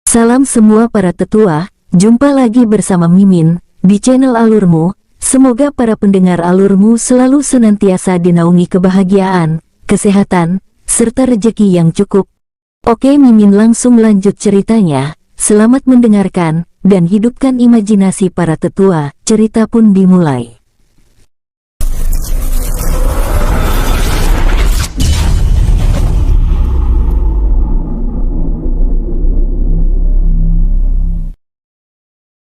Salam semua para tetua, jumpa lagi bersama Mimin di channel Alurmu. Semoga para pendengar Alurmu selalu senantiasa dinaungi kebahagiaan, kesehatan, serta rezeki yang cukup. Oke, Mimin langsung lanjut ceritanya. Selamat mendengarkan dan hidupkan imajinasi para tetua. Cerita pun dimulai.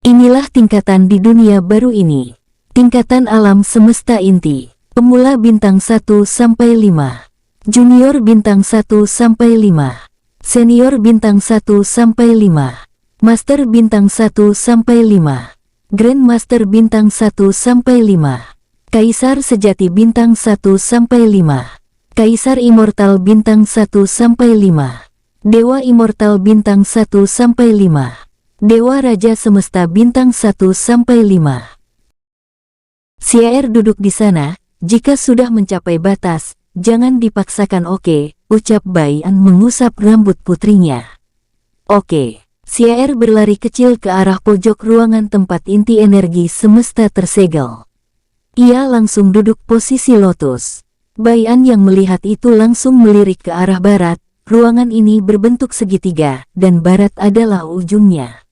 Inilah tingkatan di dunia baru ini. Tingkatan alam semesta inti. Pemula bintang 1 sampai 5. Junior bintang 1 sampai 5. Senior bintang 1 sampai 5. Master bintang 1 sampai 5. Grandmaster bintang 1 sampai 5. Kaisar sejati bintang 1 sampai 5. Kaisar immortal bintang 1 sampai 5. Dewa immortal bintang 1 sampai 5. Dewa Raja Semesta bintang 1 sampai 5. Siaer duduk di sana. Jika sudah mencapai batas, jangan dipaksakan, oke, ucap Baian mengusap rambut putrinya. Oke. Siaer berlari kecil ke arah pojok ruangan tempat inti energi semesta tersegel. Ia langsung duduk posisi lotus. Baian yang melihat itu langsung melirik ke arah barat. Ruangan ini berbentuk segitiga, dan barat adalah ujungnya.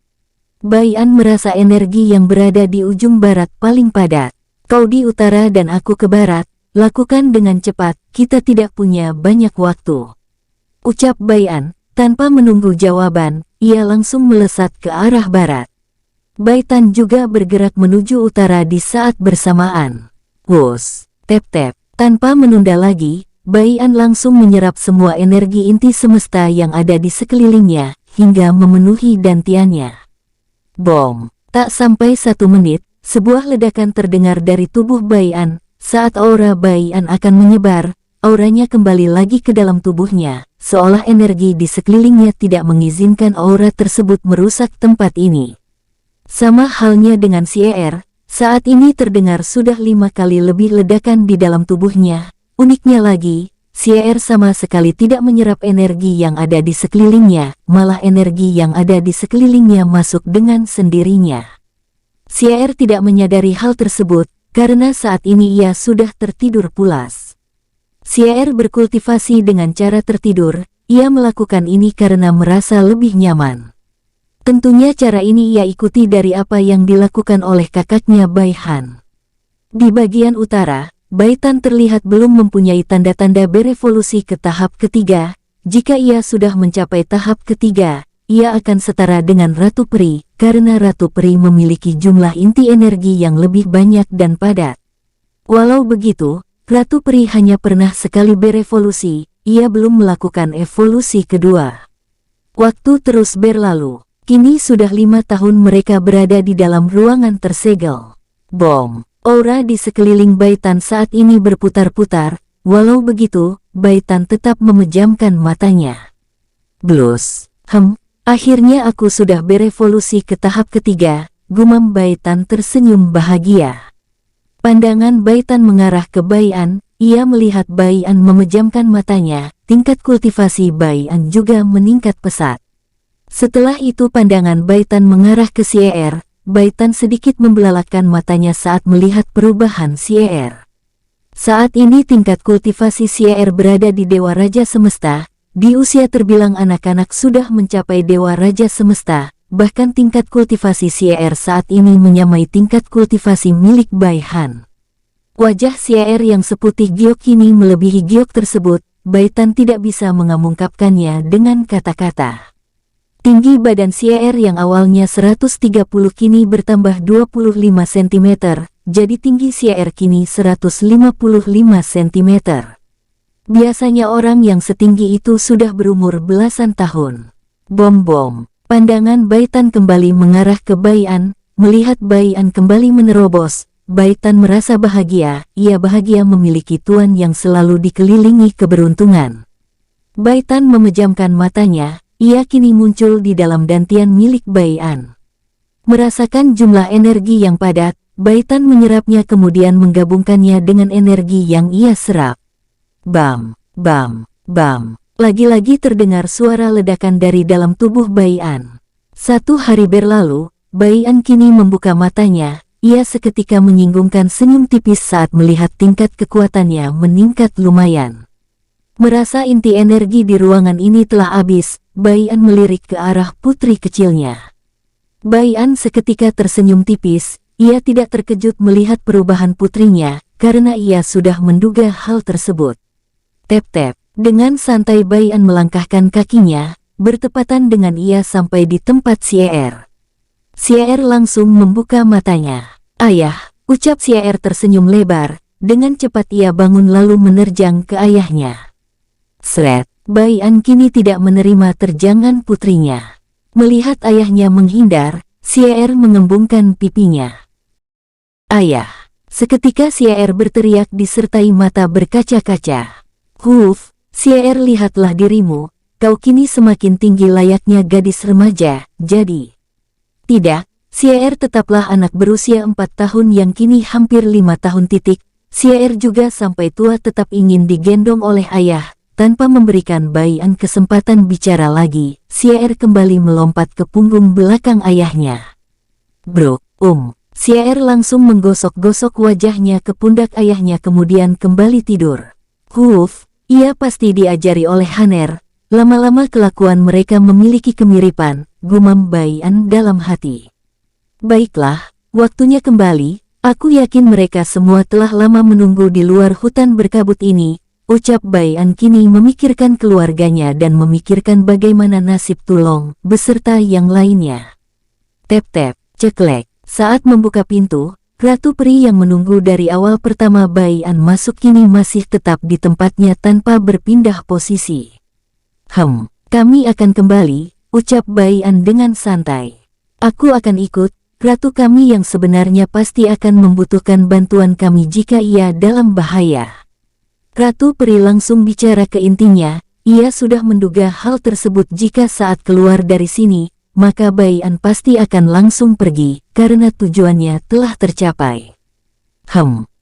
Baian merasa energi yang berada di ujung barat paling padat. Kau di utara dan aku ke barat, lakukan dengan cepat, kita tidak punya banyak waktu. Ucap Baian, tanpa menunggu jawaban, ia langsung melesat ke arah barat. Baitan juga bergerak menuju utara di saat bersamaan. Wus, tep-tep, tanpa menunda lagi, Baian langsung menyerap semua energi inti semesta yang ada di sekelilingnya, hingga memenuhi dantiannya. Bom! Tak sampai 1 menit, sebuah ledakan terdengar dari tubuh Baian. Saat aura Baian akan menyebar, auranya kembali lagi ke dalam tubuhnya, seolah energi di sekelilingnya tidak mengizinkan aura tersebut merusak tempat ini. Sama halnya dengan Siaer, saat ini terdengar sudah 5 kali lebih ledakan di dalam tubuhnya. Uniknya lagi, Siaer sama sekali tidak menyerap energi yang ada di sekelilingnya, malah energi yang ada di sekelilingnya masuk dengan sendirinya. Siaer tidak menyadari hal tersebut, karena saat ini ia sudah tertidur pulas. Siaer berkultivasi dengan cara tertidur, ia melakukan ini karena merasa lebih nyaman. Tentunya cara ini ia ikuti dari apa yang dilakukan oleh kakaknya Baihan. Di bagian utara, Baitan terlihat belum mempunyai tanda-tanda berevolusi ke tahap ketiga. Jika ia sudah mencapai tahap ketiga, ia akan setara dengan Ratu Peri, karena Ratu Peri memiliki jumlah inti energi yang lebih banyak dan padat. Walau begitu, Ratu Peri hanya pernah sekali berevolusi, ia belum melakukan evolusi kedua. Waktu terus berlalu, kini sudah 5 tahun mereka berada di dalam ruangan tersegel. Bom! Aura di sekeliling Baitan saat ini berputar-putar, walau begitu, Baitan tetap memejamkan matanya. Blus, akhirnya aku sudah berevolusi ke tahap ketiga, gumam Baitan tersenyum bahagia. Pandangan Baitan mengarah ke Baian, ia melihat Baian memejamkan matanya, tingkat kultivasi Baian juga meningkat pesat. Setelah itu pandangan Baitan mengarah ke Siaer. Baitan sedikit membelalakkan matanya saat melihat perubahan Siaer. Saat ini tingkat kultivasi Siaer berada di Dewa Raja Semesta. Di usia terbilang anak-anak sudah mencapai Dewa Raja Semesta. Bahkan tingkat kultivasi Siaer saat ini menyamai tingkat kultivasi milik Baihan. Wajah Siaer yang seputih giok kini melebihi giok tersebut. Baitan tidak bisa mengungkapkannya dengan kata-kata. Tinggi badan Siaer yang awalnya 130 kini bertambah 25 cm, jadi tinggi Siaer kini 155 cm. Biasanya orang yang setinggi itu sudah berumur belasan tahun. Bom-bom, pandangan Baitan kembali mengarah ke Baian, melihat Baian kembali menerobos, Baitan merasa bahagia, ia bahagia memiliki tuan yang selalu dikelilingi keberuntungan. Baitan memejamkan matanya. Ia kini muncul di dalam dantian milik Baian. Merasakan jumlah energi yang padat, Baitan menyerapnya kemudian menggabungkannya dengan energi yang ia serap. Bam, bam, bam. Lagi-lagi terdengar suara ledakan dari dalam tubuh Baian. 1 hari berlalu, Baian kini membuka matanya. Ia seketika menyinggungkan senyum tipis saat melihat tingkat kekuatannya meningkat lumayan. Merasa inti energi di ruangan ini telah habis, Baian melirik ke arah putri kecilnya. Baian seketika tersenyum tipis. Ia tidak terkejut melihat perubahan putrinya, karena ia sudah menduga hal tersebut. Tep-tep, dengan santai Baian melangkahkan kakinya, bertepatan dengan ia sampai di tempat Xier. Xier langsung membuka matanya. "Ayah," ucap Xier tersenyum lebar. Dengan cepat ia bangun lalu menerjang ke ayahnya. Sret, Baian kini tidak menerima terjangan putrinya. Melihat ayahnya menghindar, Xier mengembungkan pipinya. "Ayah!" Seketika Xier berteriak disertai mata berkaca-kaca. "Huf, Xier, lihatlah dirimu, kau kini semakin tinggi layaknya gadis remaja, jadi..." "Tidak, Xier tetaplah anak berusia 4 tahun yang kini hampir 5 tahun titik. Xier juga sampai tua tetap ingin digendong oleh ayah." Tanpa memberikan Baian kesempatan bicara lagi, Xier kembali melompat ke punggung belakang ayahnya. "Bro, Xier langsung menggosok-gosok wajahnya ke pundak ayahnya kemudian kembali tidur. "Huf, ia pasti diajari oleh Haner. Lama-lama kelakuan mereka memiliki kemiripan," gumam Baian dalam hati. "Baiklah, waktunya kembali. Aku yakin mereka semua telah lama menunggu di luar hutan berkabut ini," ucap Baian kini memikirkan keluarganya dan memikirkan bagaimana nasib Tulong beserta yang lainnya. Tep-tep, ceklek. Saat membuka pintu, Ratu Peri yang menunggu dari awal pertama Baian masuk kini masih tetap di tempatnya tanpa berpindah posisi. Kami akan kembali," ucap Baian dengan santai. "Aku akan ikut, ratu kami yang sebenarnya pasti akan membutuhkan bantuan kami jika ia dalam bahaya." Ratu Peri langsung bicara ke intinya. Ia sudah menduga hal tersebut jika saat keluar dari sini, maka Baian pasti akan langsung pergi, karena tujuannya telah tercapai.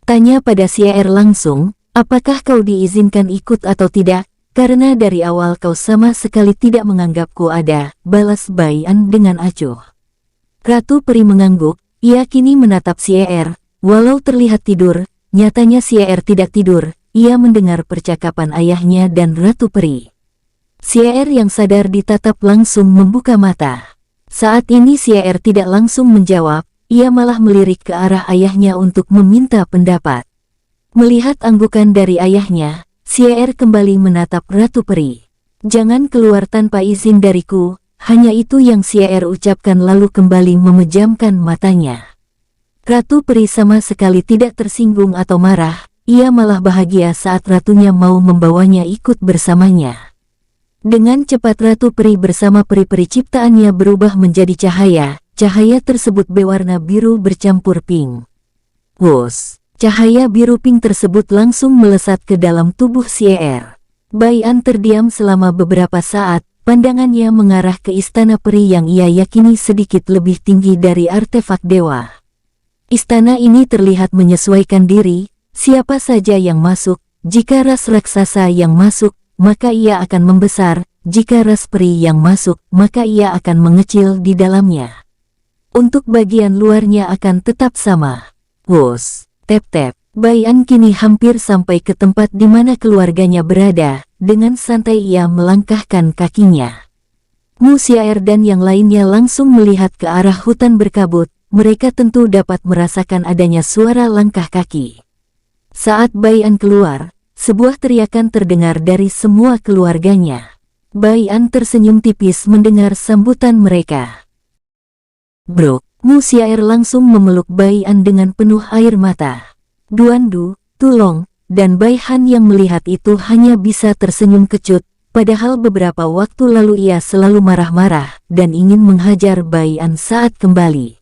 Tanya pada Xier langsung, "Apakah kau diizinkan ikut atau tidak? Karena dari awal kau sama sekali tidak menganggapku ada," balas Baian dengan acuh. Ratu Peri mengangguk. Ia kini menatap Xier. Walau terlihat tidur, nyatanya Xier tidak tidur. Ia mendengar percakapan ayahnya dan Ratu Peri. Xier yang sadar ditatap langsung membuka mata. Saat ini Xier tidak langsung menjawab, ia malah melirik ke arah ayahnya untuk meminta pendapat. Melihat anggukan dari ayahnya, Xier kembali menatap Ratu Peri. "Jangan keluar tanpa izin dariku," hanya itu yang Xier ucapkan lalu kembali memejamkan matanya. Ratu Peri sama sekali tidak tersinggung atau marah. Ia malah bahagia saat ratunya mau membawanya ikut bersamanya. Dengan cepat Ratu Peri bersama peri-peri ciptaannya berubah menjadi cahaya. Cahaya tersebut berwarna biru bercampur pink. Wos, cahaya biru pink tersebut langsung melesat ke dalam tubuh Xier. Baian terdiam selama beberapa saat. Pandangannya mengarah ke istana peri yang ia yakini sedikit lebih tinggi dari artefak dewa. Istana ini terlihat menyesuaikan diri. Siapa saja yang masuk, jika ras raksasa yang masuk, maka ia akan membesar, jika ras peri yang masuk, maka ia akan mengecil di dalamnya. Untuk bagian luarnya akan tetap sama. Wos, tep-tep, Baian kini hampir sampai ke tempat di mana keluarganya berada. Dengan santai ia melangkahkan kakinya. Mu Xier dan yang lainnya langsung melihat ke arah hutan berkabut. Mereka tentu dapat merasakan adanya suara langkah kaki. Saat Baian keluar, sebuah teriakan terdengar dari semua keluarganya. Baian tersenyum tipis mendengar sambutan mereka. "Bro," Mu Xier langsung memeluk Baian dengan penuh air mata. Duandu, Tulong, dan Baihan yang melihat itu hanya bisa tersenyum kecut, padahal beberapa waktu lalu ia selalu marah-marah dan ingin menghajar Baian saat kembali.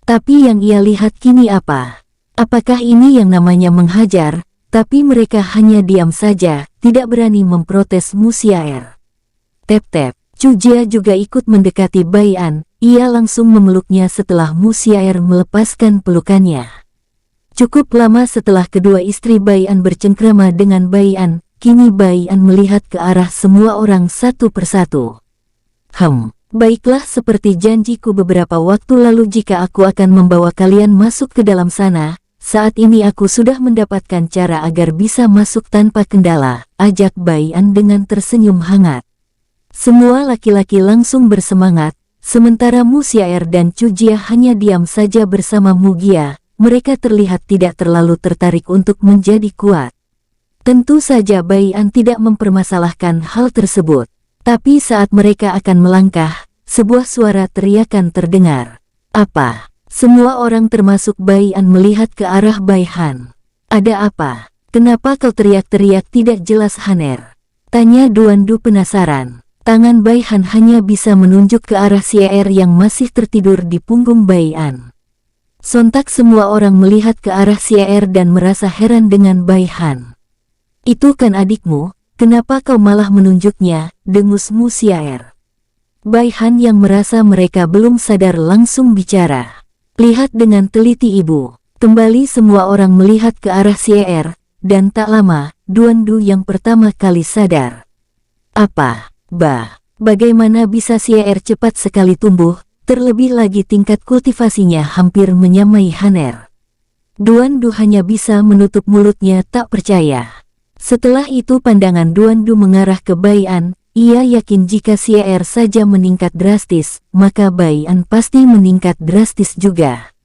Tapi yang ia lihat kini apa? Apakah ini yang namanya menghajar? Tapi mereka hanya diam saja, tidak berani memprotes Mu Xier. Tep-tep, Chu Jia juga ikut mendekati Baian. Ia langsung memeluknya setelah Mu Xier melepaskan pelukannya. Cukup lama setelah kedua istri Baian bercengkrama dengan Baian, kini Baian melihat ke arah semua orang satu persatu. Baiklah, seperti janjiku beberapa waktu lalu, jika aku akan membawa kalian masuk ke dalam sana, saat ini aku sudah mendapatkan cara agar bisa masuk tanpa kendala, ajak Bai An dengan tersenyum hangat. Semua laki-laki langsung bersemangat, sementara Mu Xiaer dan Chu Jia hanya diam saja bersama Mu Gia. Mereka terlihat tidak terlalu tertarik untuk menjadi kuat. Tentu saja Bai An tidak mempermasalahkan hal tersebut. Tapi saat mereka akan melangkah, sebuah suara teriakan terdengar. Apa? Semua orang termasuk Bai An melihat ke arah Bai Han. Ada apa? Kenapa kau teriak-teriak tidak jelas, Haner? Tanya Duan Du penasaran. Tangan Bai Han hanya bisa menunjuk ke arah Xiaer yang masih tertidur di punggung Bai An. Sontak semua orang melihat ke arah Xiaer dan merasa heran dengan Bai Han. Itu kan adikmu, kenapa kau malah menunjuknya, dengus Mu Xiaer. Bai Han yang merasa mereka belum sadar langsung bicara. Lihat dengan teliti ibu. Kembali semua orang melihat ke arah Xiaer, dan tak lama, Duan Du yang pertama kali sadar. Apa? Bagaimana bisa Xiaer cepat sekali tumbuh, terlebih lagi tingkat kultivasinya hampir menyamai Haner. Duan Du hanya bisa menutup mulutnya tak percaya. Setelah itu pandangan Duan Du mengarah ke Bai An. Ia yakin jika Xiaer saja meningkat drastis, maka Bai An pasti meningkat drastis juga.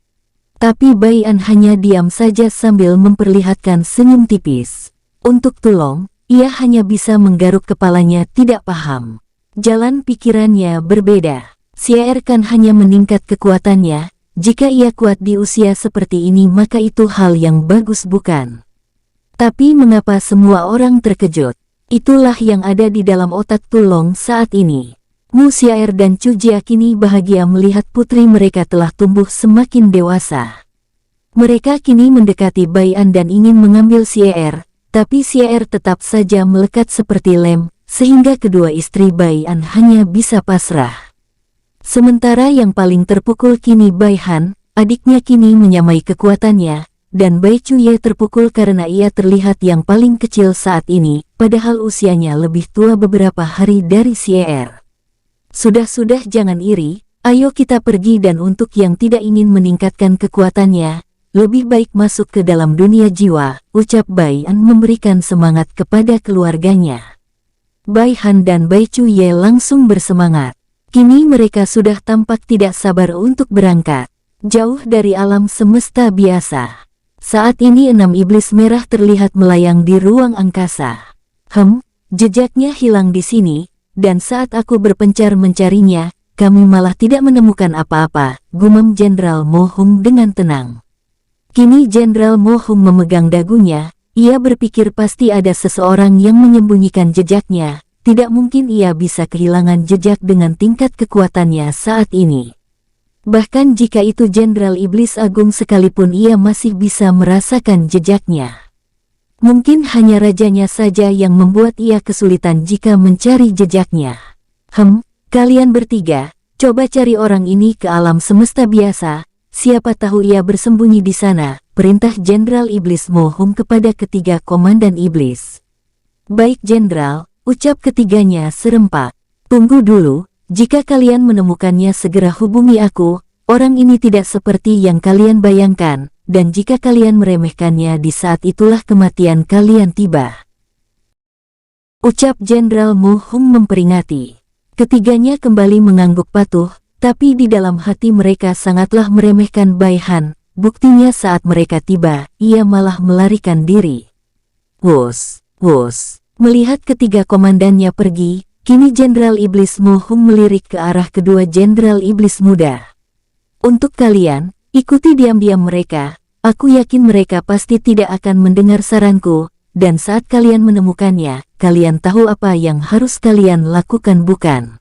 Tapi Bai An hanya diam saja sambil memperlihatkan senyum tipis. Untuk Tulong, ia hanya bisa menggaruk kepalanya tidak paham. Jalan pikirannya berbeda. Xiaer kan hanya meningkat kekuatannya. Jika ia kuat di usia seperti ini maka itu hal yang bagus, bukan? Tapi mengapa semua orang terkejut? Itulah yang ada di dalam otak Tulong saat ini. Mu Xiaer dan Chu Jia kini bahagia melihat putri mereka telah tumbuh semakin dewasa. Mereka kini mendekati Bai An dan ingin mengambil Xiaer, tapi Xiaer tetap saja melekat seperti lem, sehingga kedua istri Bai An hanya bisa pasrah. Sementara yang paling terpukul kini Bai Han, adiknya kini menyamai kekuatannya, dan Bai Chuye terpukul karena ia terlihat yang paling kecil saat ini, padahal usianya lebih tua beberapa hari dari Xiaer. Sudah-sudah, jangan iri, ayo kita pergi, dan untuk yang tidak ingin meningkatkan kekuatannya, lebih baik masuk ke dalam dunia jiwa, ucap Bai An memberikan semangat kepada keluarganya. Bai Han dan Bai Chuye langsung bersemangat. Kini mereka sudah tampak tidak sabar untuk berangkat. Jauh dari alam semesta biasa. Saat ini 6 iblis merah terlihat melayang di ruang angkasa. Jejaknya hilang di sini, dan saat aku berpencar mencarinya, kami malah tidak menemukan apa-apa, gumam Jenderal Mo Hung dengan tenang. Kini Jenderal Mo Hung memegang dagunya, ia berpikir pasti ada seseorang yang menyembunyikan jejaknya. Tidak mungkin ia bisa kehilangan jejak dengan tingkat kekuatannya saat ini. Bahkan jika itu Jenderal Iblis Agung sekalipun ia masih bisa merasakan jejaknya. Mungkin hanya rajanya saja yang membuat ia kesulitan jika mencari jejaknya. Kalian bertiga, coba cari orang ini ke alam semesta biasa, siapa tahu ia bersembunyi di sana, perintah Jenderal Iblis Mo Hung kepada ketiga komandan iblis. Baik Jenderal, ucap ketiganya serempak. Tunggu dulu, jika kalian menemukannya segera hubungi aku, orang ini tidak seperti yang kalian bayangkan, dan jika kalian meremehkannya di saat itulah kematian kalian tiba. Ucap Jenderal Mo Hung memperingati. Ketiganya kembali mengangguk patuh, tapi di dalam hati mereka sangatlah meremehkan Bai Han, buktinya saat mereka tiba, ia malah melarikan diri. Wus. Melihat ketiga komandannya pergi, kini Jenderal Iblis Mo Hung melirik ke arah kedua Jenderal Iblis muda. Untuk kalian, ikuti diam-diam mereka, aku yakin mereka pasti tidak akan mendengar saranku, dan saat kalian menemukannya, kalian tahu apa yang harus kalian lakukan, bukan?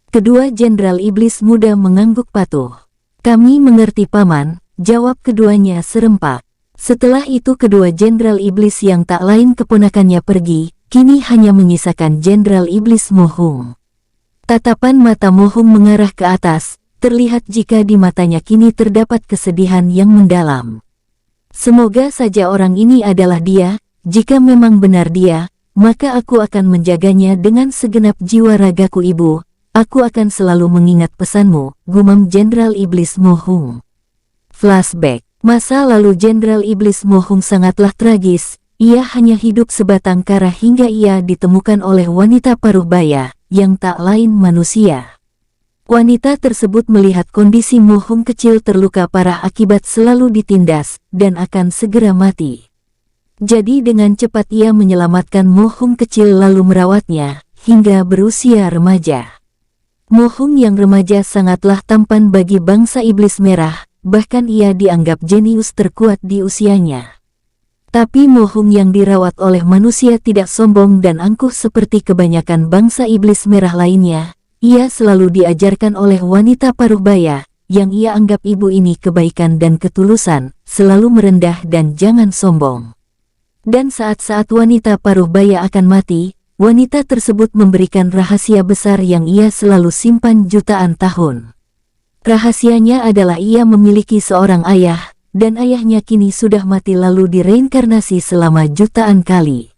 Kedua Jenderal Iblis muda mengangguk patuh. Kami mengerti Paman, jawab keduanya serempak. Setelah itu kedua Jenderal Iblis yang tak lain keponakannya pergi. Kini hanya menyisakan Jenderal Iblis Mo Hung. Tatapan mata Mo Hung mengarah ke atas, terlihat jika di matanya kini terdapat kesedihan yang mendalam. Semoga saja orang ini adalah dia, jika memang benar dia, maka aku akan menjaganya dengan segenap jiwa ragaku ibu, Aku akan selalu mengingat pesanmu, gumam Jenderal Iblis Mo Hung. Flashback. Masa lalu Jenderal Iblis Mo Hung sangatlah tragis. Ia hanya hidup sebatang kara hingga ia ditemukan oleh wanita paruh baya, yang tak lain manusia. Wanita tersebut melihat kondisi Mo Hung kecil terluka parah akibat selalu ditindas, dan akan segera mati. Jadi dengan cepat ia menyelamatkan Mo Hung kecil lalu merawatnya, hingga berusia remaja. Mo Hung yang remaja sangatlah tampan bagi bangsa iblis merah, bahkan ia dianggap jenius terkuat di usianya. Tapi Mo Hung yang dirawat oleh manusia tidak sombong dan angkuh seperti kebanyakan bangsa iblis merah lainnya. Ia selalu diajarkan oleh wanita paruh baya, yang ia anggap ibu ini kebaikan dan ketulusan, selalu merendah dan jangan sombong. Dan saat-saat wanita paruh baya akan mati, wanita tersebut memberikan rahasia besar yang ia selalu simpan jutaan tahun. Rahasianya adalah ia memiliki seorang ayah, dan ayahnya kini sudah mati lalu direinkarnasi selama jutaan kali.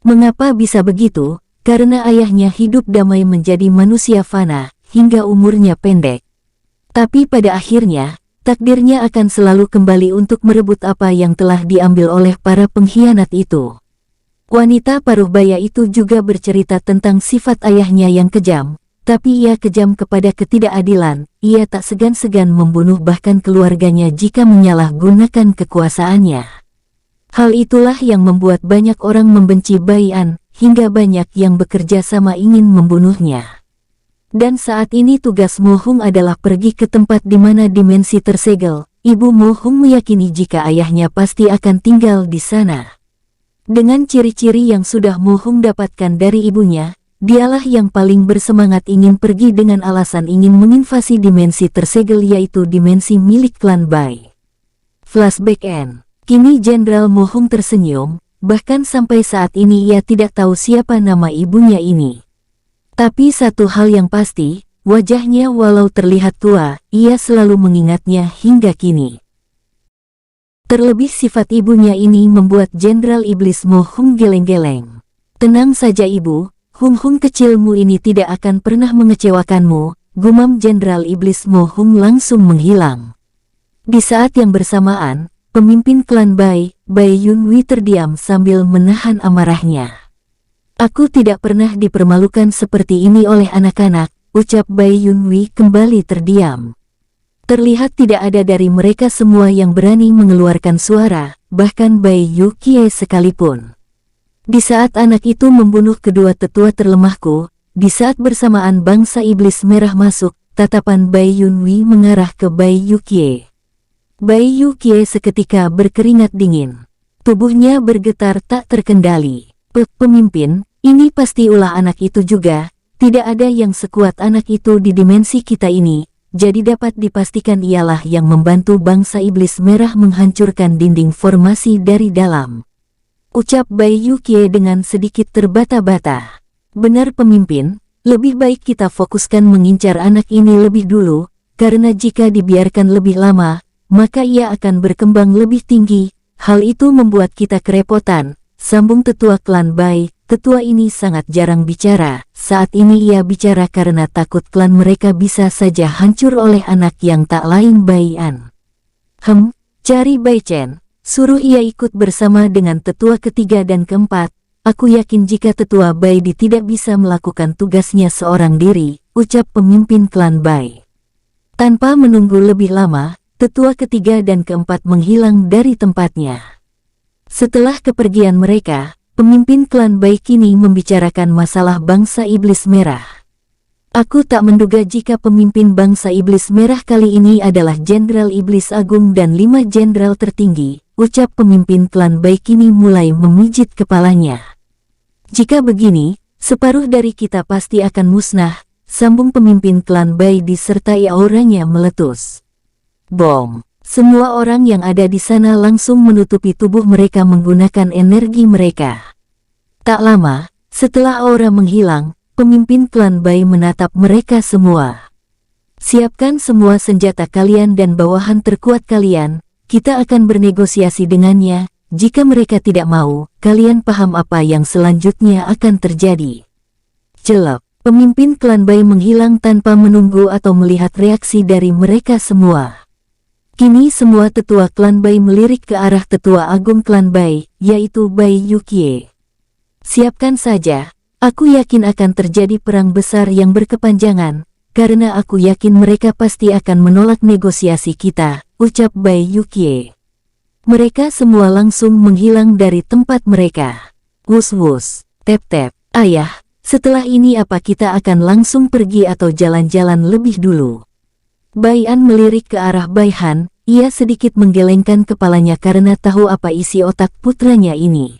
Mengapa bisa begitu? Karena ayahnya hidup damai menjadi manusia fana, hingga umurnya pendek. Tapi pada akhirnya, takdirnya akan selalu kembali untuk merebut apa yang telah diambil oleh para pengkhianat itu. Wanita paruh baya itu juga bercerita tentang sifat ayahnya yang kejam, tapi ia kejam kepada ketidakadilan, ia tak segan-segan membunuh bahkan keluarganya jika menyalahgunakan kekuasaannya. Hal itulah yang membuat banyak orang membenci Bai An, hingga banyak yang bekerja sama ingin membunuhnya. Dan saat ini tugas Mo Hung adalah pergi ke tempat di mana dimensi tersegel. Ibu Mo Hung meyakini jika ayahnya pasti akan tinggal di sana. Dengan ciri-ciri yang sudah Mo Hung dapatkan dari ibunya, dialah yang paling bersemangat ingin pergi dengan alasan ingin menginvasi dimensi tersegel yaitu dimensi milik klan Bai. Flashback N. Kini Jenderal Mo Hung tersenyum, bahkan sampai saat ini ia tidak tahu siapa nama ibunya ini. Tapi satu hal yang pasti, wajahnya walau terlihat tua, ia selalu mengingatnya hingga kini. Terlebih sifat ibunya ini membuat Jenderal Iblis Mo Hung geleng-geleng. Tenang saja ibu, Hung Hung kecilmu ini tidak akan pernah mengecewakanmu, gumam Jenderal Iblis Mo Hung langsung menghilang. Di saat yang bersamaan, pemimpin klan Bai, Bai Yunwi terdiam sambil menahan amarahnya. Aku tidak pernah dipermalukan seperti ini oleh anak-anak, ucap Bai Yunwi kembali terdiam. Terlihat tidak ada dari mereka semua yang berani mengeluarkan suara, bahkan Bai Yukie sekalipun. Di saat anak itu membunuh kedua tetua terlemahku, di saat bersamaan bangsa iblis merah masuk, tatapan Bai Yunwi mengarah ke Bai Yukie. Bai Yukie seketika berkeringat dingin. Tubuhnya bergetar tak terkendali. Pemimpin, ini pasti ulah anak itu juga, tidak ada yang sekuat anak itu di dimensi kita ini. Jadi dapat dipastikan ialah yang membantu bangsa iblis merah menghancurkan dinding formasi dari dalam. Ucap Bai Yukie dengan sedikit terbata-bata. Benar pemimpin, lebih baik kita fokuskan mengincar anak ini lebih dulu, karena jika dibiarkan lebih lama, maka ia akan berkembang lebih tinggi. Hal itu membuat kita kerepotan, sambung tetua klan Bai. Tetua ini sangat jarang bicara, saat ini ia bicara karena takut klan mereka bisa saja hancur oleh anak yang tak lain Bai An. Cari Bai Chen, suruh ia ikut bersama dengan tetua ketiga dan keempat, aku yakin jika tetua Bai Di tidak bisa melakukan tugasnya seorang diri, ucap pemimpin klan Bai. Tanpa menunggu lebih lama, tetua ketiga dan keempat menghilang dari tempatnya. Setelah kepergian mereka, pemimpin klan Bai kini membicarakan masalah bangsa iblis merah. Aku tak menduga jika pemimpin bangsa iblis merah kali ini adalah Jenderal Iblis Agung dan 5 jenderal tertinggi, ucap pemimpin klan Bai kini mulai memijit kepalanya. Jika begini, separuh dari kita pasti akan musnah, sambung pemimpin klan Bai disertai auranya meletus. Bom! Semua orang yang ada di sana langsung menutupi tubuh mereka menggunakan energi mereka. Tak lama, setelah aura menghilang, pemimpin klan Bai menatap mereka semua. Siapkan semua senjata kalian dan bawahan terkuat kalian, kita akan bernegosiasi dengannya, jika mereka tidak mau, kalian paham apa yang selanjutnya akan terjadi. Jelek, Pemimpin klan Bai menghilang tanpa menunggu atau melihat reaksi dari mereka semua. Kini semua tetua klan Bai melirik ke arah tetua agung klan Bai, yaitu Bai Yukie. Siapkan saja, aku yakin akan terjadi perang besar yang berkepanjangan, karena aku yakin mereka pasti akan menolak negosiasi kita, ucap Bai Yukie. Mereka semua langsung menghilang dari tempat mereka. Wus-wus, tep-tep, ayah, setelah ini apa kita akan langsung pergi atau jalan-jalan lebih dulu? Bai An melirik ke arah Bai Han, ia sedikit menggelengkan kepalanya karena tahu apa isi otak putranya ini.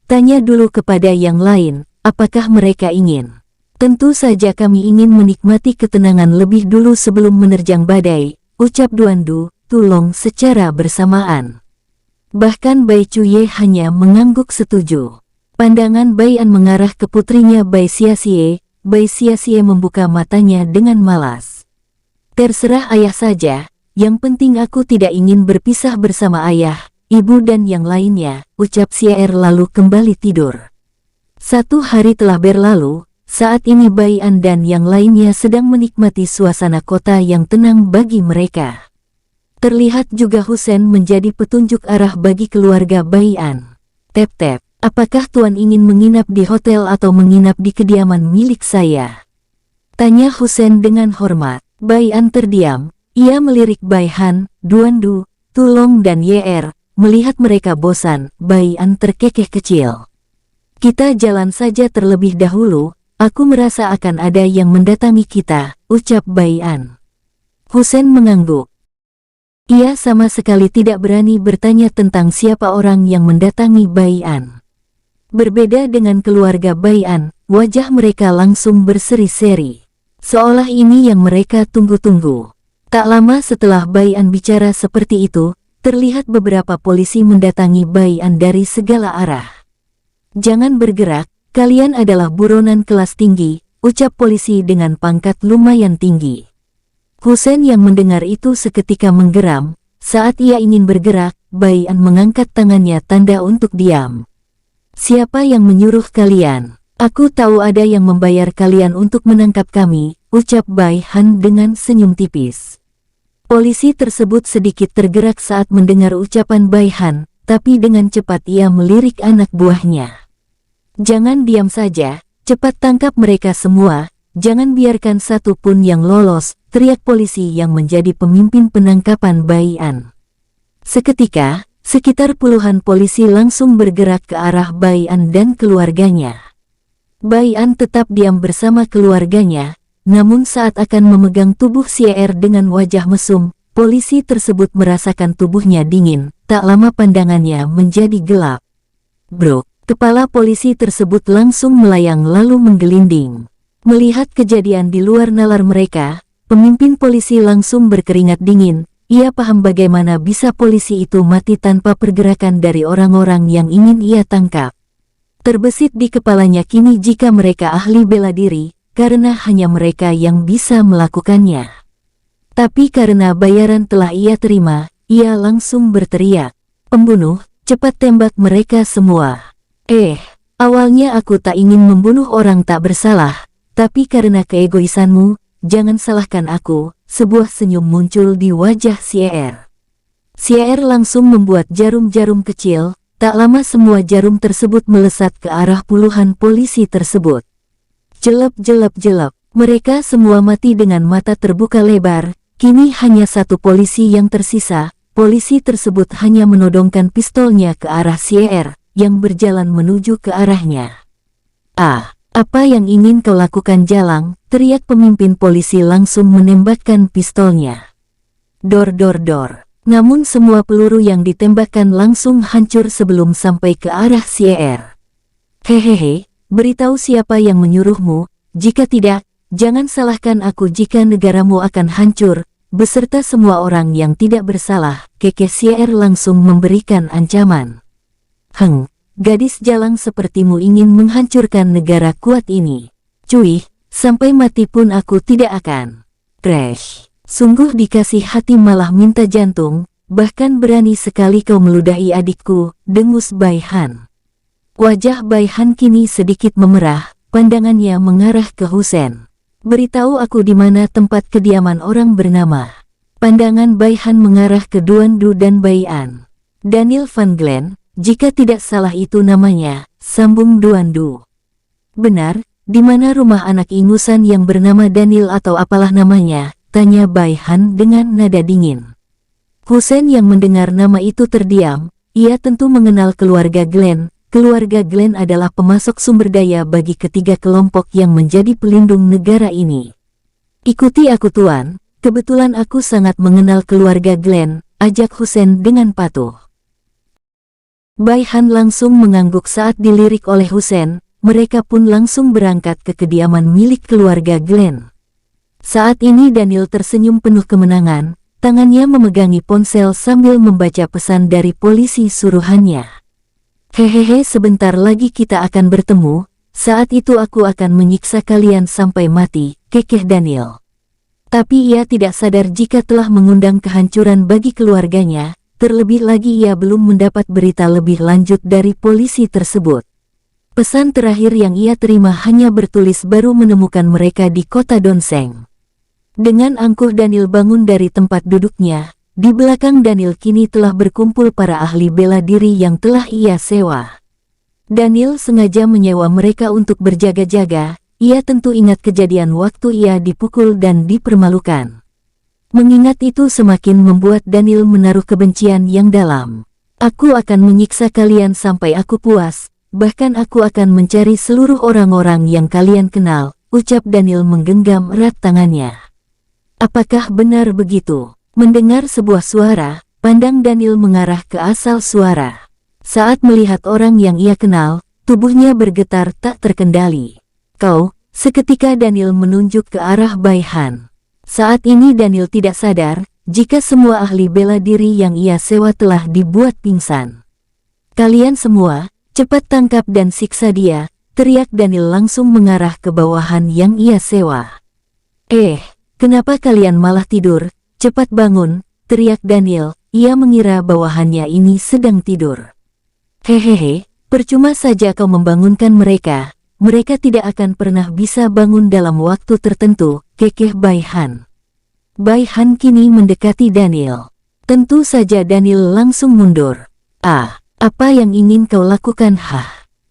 Tanya dulu kepada yang lain, apakah mereka ingin? Tentu saja kami ingin menikmati ketenangan lebih dulu sebelum menerjang badai, ucap Duandu, Tulong secara bersamaan. Bahkan Bai Cuye hanya mengangguk setuju. Pandangan Bai An mengarah ke putrinya Bai Xiaxie. Bai Xiaxie membuka matanya dengan malas. Terserah ayah saja, yang penting aku tidak ingin berpisah bersama ayah, ibu dan yang lainnya, ucap Xier lalu kembali tidur. 1 hari telah berlalu, saat ini Bai An dan yang lainnya sedang menikmati suasana kota yang tenang bagi mereka. Terlihat juga Husen menjadi petunjuk arah bagi keluarga Bai An. Tep-tep. Apakah Tuan ingin menginap di hotel atau menginap di kediaman milik saya? Tanya Husen dengan hormat. Bai An terdiam, ia melirik Bai Han, Duandu, Tulong dan Yer, melihat mereka bosan, Bai An terkekeh kecil. Kita jalan saja terlebih dahulu, aku merasa akan ada yang mendatangi kita, ucap Bai An. Husen mengangguk. Ia sama sekali tidak berani bertanya tentang siapa orang yang mendatangi Bai An. Berbeda dengan keluarga Bai An, wajah mereka langsung berseri-seri. Seolah ini yang mereka tunggu-tunggu. Tak lama setelah Bai An bicara seperti itu, terlihat beberapa polisi mendatangi Bai An dari segala arah. Jangan bergerak, kalian adalah buronan kelas tinggi, ucap polisi dengan pangkat lumayan tinggi. Husen yang mendengar itu seketika menggeram, saat ia ingin bergerak, Bai An mengangkat tangannya tanda untuk diam. Siapa yang menyuruh kalian? Aku tahu ada yang membayar kalian untuk menangkap kami, ucap Bai Han dengan senyum tipis. Polisi tersebut sedikit tergerak saat mendengar ucapan Bai Han, tapi dengan cepat ia melirik anak buahnya. Jangan diam saja, cepat tangkap mereka semua, jangan biarkan satu pun yang lolos, teriak polisi yang menjadi pemimpin penangkapan Bai An. Seketika, sekitar puluhan polisi langsung bergerak ke arah Bai An dan keluarganya. Bai An tetap diam bersama keluarganya, namun saat akan memegang tubuh Xier dengan wajah mesum, polisi tersebut merasakan tubuhnya dingin, tak lama pandangannya menjadi gelap. Bro, kepala polisi tersebut langsung melayang lalu menggelinding. Melihat kejadian di luar nalar mereka, pemimpin polisi langsung berkeringat dingin. Ia paham bagaimana bisa polisi itu mati tanpa pergerakan dari orang-orang yang ingin ia tangkap. Terbesit di kepalanya kini jika mereka ahli bela diri, karena hanya mereka yang bisa melakukannya. Tapi karena bayaran telah ia terima, ia langsung berteriak, "Pembunuh, cepat tembak mereka semua." Awalnya aku tak ingin membunuh orang tak bersalah, tapi karena keegoisanmu, jangan salahkan aku. Sebuah senyum muncul di wajah Xier. Xier langsung membuat jarum-jarum kecil, tak lama semua jarum tersebut melesat ke arah puluhan polisi tersebut. Jelep-jelep-jelep, mereka semua mati dengan mata terbuka lebar, kini hanya satu polisi yang tersisa, polisi tersebut hanya menodongkan pistolnya ke arah Xier, yang berjalan menuju ke arahnya. Apa yang ingin kau lakukan Jalang? Teriak pemimpin polisi langsung menembakkan pistolnya. Dor dor dor. Namun semua peluru yang ditembakkan langsung hancur sebelum sampai ke arah Xier. Hehehe, beritahu siapa yang menyuruhmu, jika tidak, jangan salahkan aku jika negaramu akan hancur, beserta semua orang yang tidak bersalah, kekeh Xier langsung memberikan ancaman. Gadis Jalang sepertimu ingin menghancurkan negara kuat ini. Cuy, sampai mati pun aku tidak akan. Crash. Sungguh dikasih hati malah minta jantung, bahkan berani sekali kau meludahi adikku, dengus Bai Han. Wajah Bai Han kini sedikit memerah, pandangannya mengarah ke Husen. Beritahu aku di mana tempat kediaman orang bernama. Pandangan Bai Han mengarah ke Duan Du dan Bai An. Daniel Van Glen, jika tidak salah itu namanya, sambung Duan Du. Benar, di mana rumah anak ingusan yang bernama Daniel atau apalah namanya, tanya Bai Han dengan nada dingin. Husen yang mendengar nama itu terdiam, ia tentu mengenal keluarga Glen. Keluarga Glen adalah pemasok sumber daya bagi ketiga kelompok yang menjadi pelindung negara ini. Ikuti aku tuan, kebetulan aku sangat mengenal keluarga Glen, ajak Husen dengan patuh. Bai Han langsung mengangguk saat dilirik oleh Husen, mereka pun langsung berangkat ke kediaman milik keluarga Glen. Saat ini Daniel tersenyum penuh kemenangan, tangannya memegangi ponsel sambil membaca pesan dari polisi suruhannya. Hehehe, sebentar lagi kita akan bertemu, saat itu aku akan menyiksa kalian sampai mati, kekeh Daniel. Tapi ia tidak sadar jika telah mengundang kehancuran bagi keluarganya, terlebih lagi ia belum mendapat berita lebih lanjut dari polisi tersebut. Pesan terakhir yang ia terima hanya bertulis baru menemukan mereka di kota Donseng. Dengan angkuh Daniel bangun dari tempat duduknya. Di belakang Daniel kini telah berkumpul para ahli bela diri yang telah ia sewa. Daniel sengaja menyewa mereka untuk berjaga-jaga, ia tentu ingat kejadian waktu ia dipukul dan dipermalukan. Mengingat itu semakin membuat Daniel menaruh kebencian yang dalam. Aku akan menyiksa kalian sampai aku puas, bahkan aku akan mencari seluruh orang-orang yang kalian kenal, ucap Daniel menggenggam erat tangannya. Apakah benar begitu? Mendengar sebuah suara, pandang Daniel mengarah ke asal suara. Saat melihat orang yang ia kenal, tubuhnya bergetar tak terkendali. Kau, seketika Daniel menunjuk ke arah Bai Han. Saat ini Daniel tidak sadar, jika semua ahli bela diri yang ia sewa telah dibuat pingsan. Kalian semua, cepat tangkap dan siksa dia, teriak Daniel langsung mengarah ke bawahan yang ia sewa. Kenapa kalian malah tidur? Cepat bangun, teriak Daniel, ia mengira bawahannya ini sedang tidur. Hehehe, percuma saja kau membangunkan mereka, mereka tidak akan pernah bisa bangun dalam waktu tertentu, kekeh Bai Han. Bai Han kini mendekati Daniel. Tentu saja Daniel langsung mundur. Apa yang ingin kau lakukan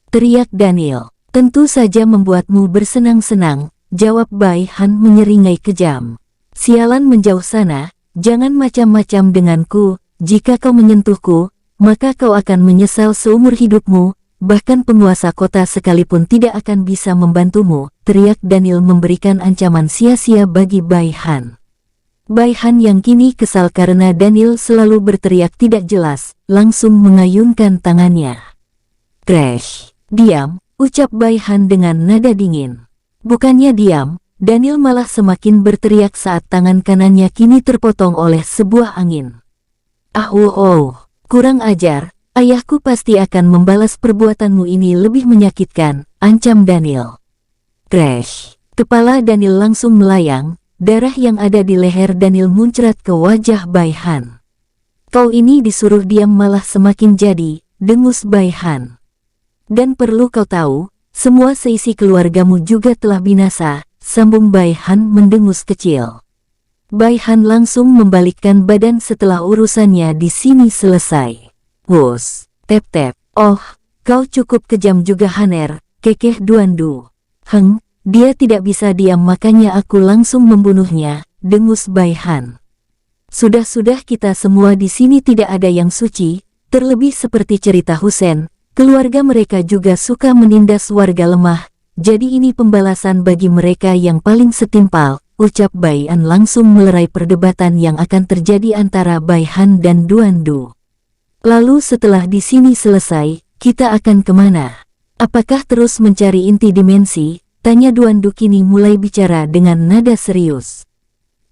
teriak Daniel. Tentu saja membuatmu bersenang-senang, jawab Bai Han menyeringai kejam. Sialan menjauh sana, jangan macam-macam denganku, jika kau menyentuhku, maka kau akan menyesal seumur hidupmu, bahkan penguasa kota sekalipun tidak akan bisa membantumu, teriak Daniel memberikan ancaman sia-sia bagi Bai Han. Bai Han yang kini kesal karena Daniel selalu berteriak tidak jelas, langsung mengayunkan tangannya. Crash! Diam, ucap Bai Han dengan nada dingin. Bukannya diam, Daniel malah semakin berteriak saat tangan kanannya kini terpotong oleh sebuah angin. Kurang ajar, ayahku pasti akan membalas perbuatanmu ini lebih menyakitkan, ancam Daniel. Crash! Kepala Daniel langsung melayang, darah yang ada di leher Daniel muncrat ke wajah Bai Han. Kau ini disuruh diam malah semakin jadi, dengus Bai Han. Dan perlu kau tahu, semua seisi keluargamu juga telah binasa, sambung Bai Han mendengus kecil. Bai Han langsung membalikkan badan setelah urusannya di sini selesai. Wus, tep-tep. Kau cukup kejam juga Haner, kekeh Duan Du. Dia tidak bisa diam makanya aku langsung membunuhnya, dengus Bai Han. Sudah-sudah kita semua di sini tidak ada yang suci, terlebih seperti cerita Husen, keluarga mereka juga suka menindas warga lemah. Jadi ini pembalasan bagi mereka yang paling setimpal, ucap Bai An langsung melerai perdebatan yang akan terjadi antara Bai Han dan Duan Du. Lalu setelah di sini selesai, kita akan kemana? Apakah terus mencari inti dimensi? Tanya Duan Du kini mulai bicara dengan nada serius.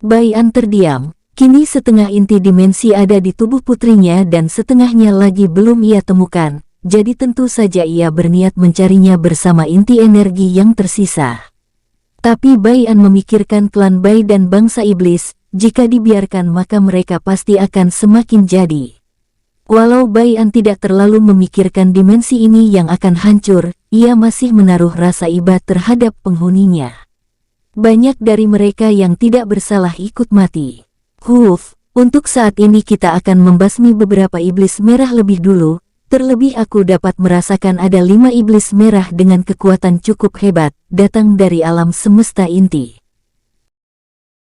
Bai An terdiam, kini setengah inti dimensi ada di tubuh putrinya dan setengahnya lagi belum ia temukan. Jadi tentu saja ia berniat mencarinya bersama inti energi yang tersisa. Tapi Bai An memikirkan klan Bai dan bangsa iblis, jika dibiarkan maka mereka pasti akan semakin jadi. Walau Bai An tidak terlalu memikirkan dimensi ini yang akan hancur, ia masih menaruh rasa iba terhadap penghuninya. Banyak dari mereka yang tidak bersalah ikut mati. Untuk saat ini kita akan membasmi beberapa iblis merah lebih dulu, terlebih aku dapat merasakan ada 5 iblis merah dengan kekuatan cukup hebat, datang dari alam semesta inti.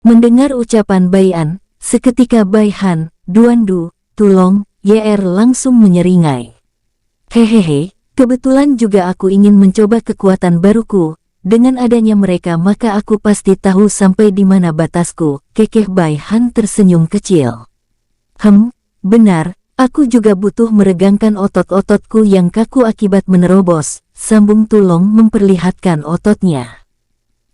Mendengar ucapan Bai An, seketika Bai Han, Duandu, Tulong, YR langsung menyeringai. Hehehe, kebetulan juga aku ingin mencoba kekuatan baruku. Dengan adanya mereka maka aku pasti tahu sampai di mana batasku, kekeh Bai Han tersenyum kecil. Benar, aku juga butuh meregangkan otot-ototku yang kaku akibat menerobos, sambung Tulong memperlihatkan ototnya.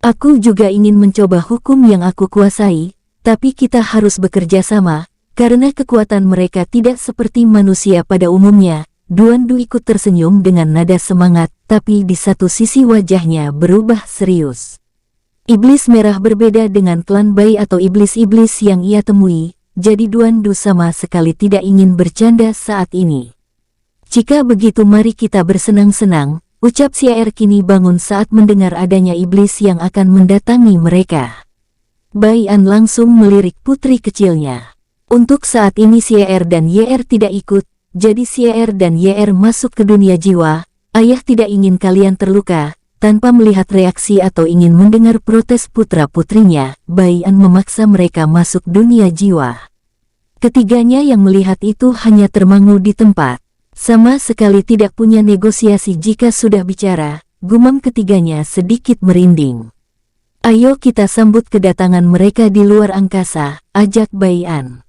Aku juga ingin mencoba hukum yang aku kuasai, tapi kita harus bekerja sama, karena kekuatan mereka tidak seperti manusia pada umumnya. Duandu ikut tersenyum dengan nada semangat, tapi di satu sisi wajahnya berubah serius. Iblis merah berbeda dengan klan Bai atau iblis-iblis yang ia temui, jadi Duandu sama sekali tidak ingin bercanda saat ini. Jika begitu mari kita bersenang-senang, ucap Xiaer kini bangun saat mendengar adanya iblis yang akan mendatangi mereka. Bai An langsung melirik putri kecilnya. Untuk saat ini Xiaer dan YR tidak ikut, jadi Xiaer dan YR masuk ke dunia jiwa. Ayah tidak ingin kalian terluka. Tanpa melihat reaksi atau ingin mendengar protes putra-putrinya, Bai An memaksa mereka masuk dunia jiwa. Ketiganya yang melihat itu hanya termangu di tempat. Sama sekali tidak punya negosiasi jika sudah bicara, gumam ketiganya sedikit merinding. Ayo kita sambut kedatangan mereka di luar angkasa, ajak Bai An.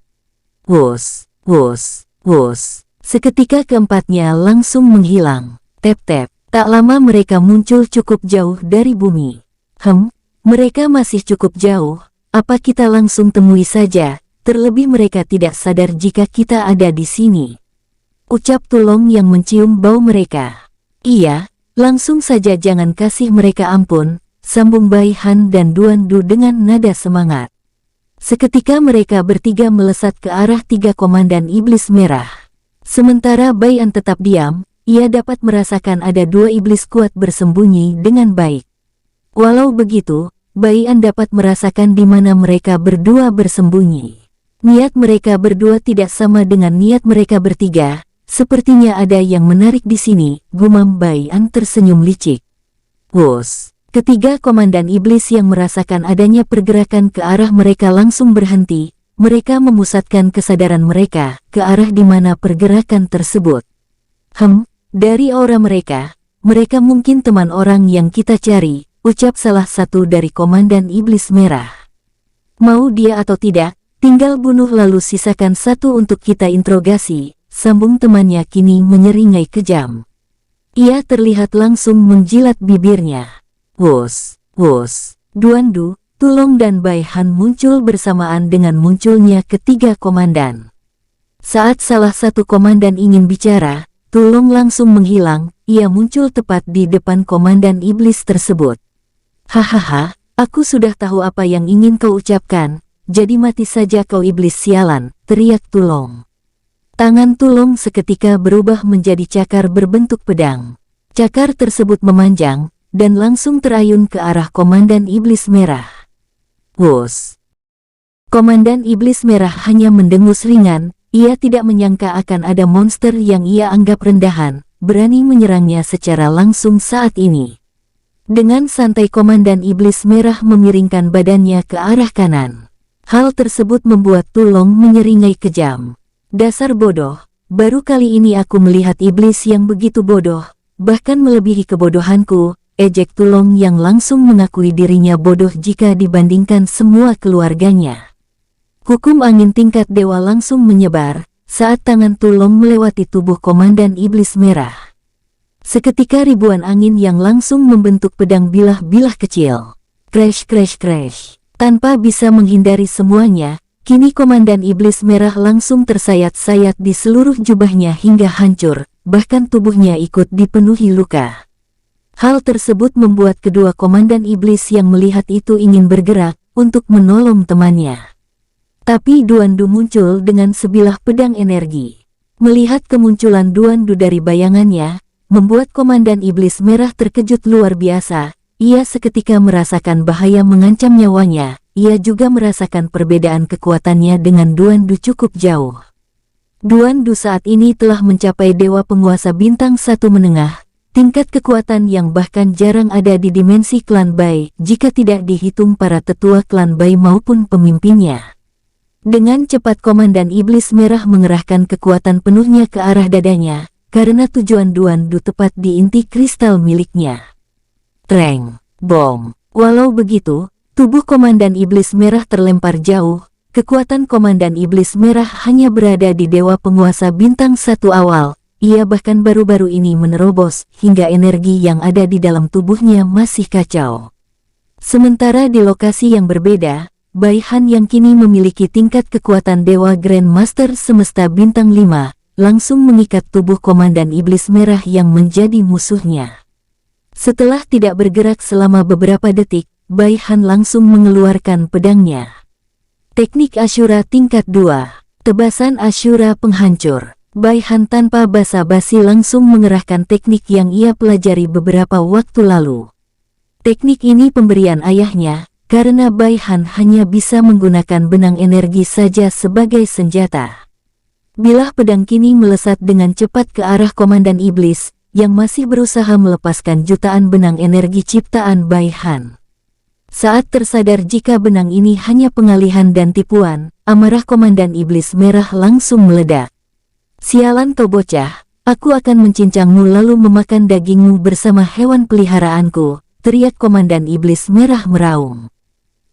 Wus. Seketika keempatnya langsung menghilang. Tep-tep, tak lama mereka muncul cukup jauh dari bumi. Mereka masih cukup jauh, apa kita langsung temui saja, terlebih mereka tidak sadar jika kita ada di sini. Ucap Tulong yang mencium bau mereka. Iya, langsung saja jangan kasih mereka ampun, sambung Bai Han dan Duandu dengan nada semangat. Seketika mereka bertiga melesat ke arah 3 komandan iblis merah. Sementara Bai An tetap diam, ia dapat merasakan ada 2 iblis kuat bersembunyi dengan baik. Walau begitu, Bai An dapat merasakan di mana mereka berdua bersembunyi. Niat mereka berdua tidak sama dengan niat mereka bertiga, sepertinya ada yang menarik di sini, gumam Bai An tersenyum licik. Wus. Ketiga komandan iblis yang merasakan adanya pergerakan ke arah mereka langsung berhenti. Mereka memusatkan kesadaran mereka ke arah di mana pergerakan tersebut. Dari aura mereka mungkin teman orang yang kita cari, ucap salah satu dari komandan iblis merah. Mau dia atau tidak, tinggal bunuh lalu sisakan satu untuk kita interogasi, sambung temannya kini menyeringai kejam. Ia terlihat langsung menjilat bibirnya. Wus. Duandu, Tulong dan Bai Han muncul bersamaan dengan munculnya ketiga komandan. Saat salah satu komandan ingin bicara, Tulong langsung menghilang, ia muncul tepat di depan komandan iblis tersebut. Hahaha, aku sudah tahu apa yang ingin kau ucapkan, jadi mati saja kau iblis sialan, teriak Tulong. Tangan Tulong seketika berubah menjadi cakar berbentuk pedang. Cakar tersebut memanjang, dan langsung terayun ke arah komandan iblis merah. Wus. Komandan iblis merah hanya mendengus ringan, ia tidak menyangka akan ada monster yang ia anggap rendahan, berani menyerangnya secara langsung saat ini. Dengan santai komandan iblis merah memiringkan badannya ke arah kanan. Hal tersebut membuat Tulong menyeringai kejam. Dasar bodoh, baru kali ini aku melihat iblis yang begitu bodoh, bahkan melebihi kebodohanku. Ejek Tulong yang langsung mengakui dirinya bodoh jika dibandingkan semua keluarganya. Hukum angin tingkat dewa langsung menyebar saat tangan Tulong melewati tubuh komandan iblis merah. Seketika ribuan angin yang langsung membentuk pedang bilah-bilah kecil. Crash crash crash. Tanpa bisa menghindari semuanya, kini komandan iblis merah langsung tersayat-sayat di seluruh jubahnya hingga hancur, bahkan tubuhnya ikut dipenuhi luka. Hal tersebut membuat kedua komandan iblis yang melihat itu ingin bergerak untuk menolong temannya. Tapi Duandu muncul dengan sebilah pedang energi. Melihat kemunculan Duan Du dari bayangannya, membuat Komandan Iblis Merah terkejut luar biasa. Ia seketika merasakan bahaya mengancam nyawanya. Ia juga merasakan perbedaan kekuatannya dengan Duan Du cukup jauh. Duan Du saat ini telah mencapai Dewa Penguasa Bintang 1 menengah, tingkat kekuatan yang bahkan jarang ada di dimensi klan Bai jika tidak dihitung para tetua klan Bai maupun pemimpinnya. Dengan cepat Komandan Iblis Merah mengerahkan kekuatan penuhnya ke arah dadanya, karena tujuan Duan Du tepat di inti kristal miliknya. Treng, bom. Walau begitu, tubuh Komandan Iblis Merah terlempar jauh. Kekuatan Komandan Iblis Merah hanya berada di Dewa Penguasa Bintang 1 awal. Ia bahkan baru-baru ini menerobos hingga energi yang ada di dalam tubuhnya masih kacau. Sementara di lokasi yang berbeda, Bai Han yang kini memiliki tingkat kekuatan Dewa Grandmaster Semesta Bintang 5, langsung mengikat tubuh Komandan Iblis Merah yang menjadi musuhnya. Setelah tidak bergerak selama beberapa detik, Bai Han langsung mengeluarkan pedangnya. Teknik Ashura tingkat 2, Tebasan Ashura Penghancur. Bai Han tanpa basa-basi langsung mengerahkan teknik yang ia pelajari beberapa waktu lalu. Teknik ini pemberian ayahnya, karena Bai Han hanya bisa menggunakan benang energi saja sebagai senjata. Bilah pedang kini melesat dengan cepat ke arah Komandan Iblis, yang masih berusaha melepaskan jutaan benang energi ciptaan Bai Han. Saat tersadar jika benang ini hanya pengalihan dan tipuan, amarah Komandan Iblis Merah langsung meledak. "Sialan kau bocah, aku akan mencincangmu lalu memakan dagingmu bersama hewan peliharaanku," teriak Komandan Iblis Merah meraung.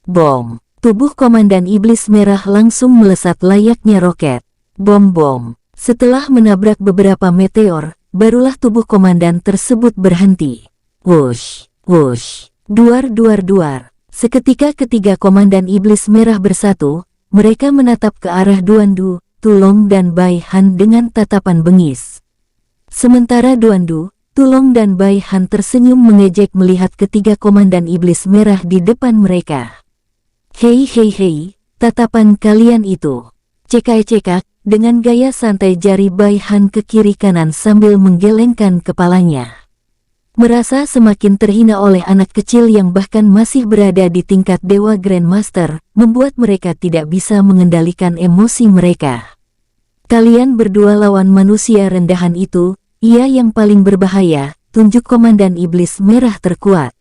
Bom! Tubuh Komandan Iblis Merah langsung melesat layaknya roket. Bom-bom! Setelah menabrak beberapa meteor, barulah tubuh komandan tersebut berhenti. Wush! Wush! Duar-duar-duar! Seketika ketiga Komandan Iblis Merah bersatu, mereka menatap ke arah Duan Du, Tulong dan Bai Han dengan tatapan bengis. Sementara Duan Du, Tulong dan Bai Han tersenyum mengejek melihat ketiga Komandan Iblis Merah di depan mereka. "Hei hei hei, tatapan kalian itu." Cekak-cekak, dengan gaya santai jari Bai Han ke kiri kanan sambil menggelengkan kepalanya. Merasa semakin terhina oleh anak kecil yang bahkan masih berada di tingkat Dewa Grandmaster, membuat mereka tidak bisa mengendalikan emosi mereka. "Kalian berdua lawan manusia rendahan itu, ia yang paling berbahaya," tunjuk Komandan Iblis Merah terkuat.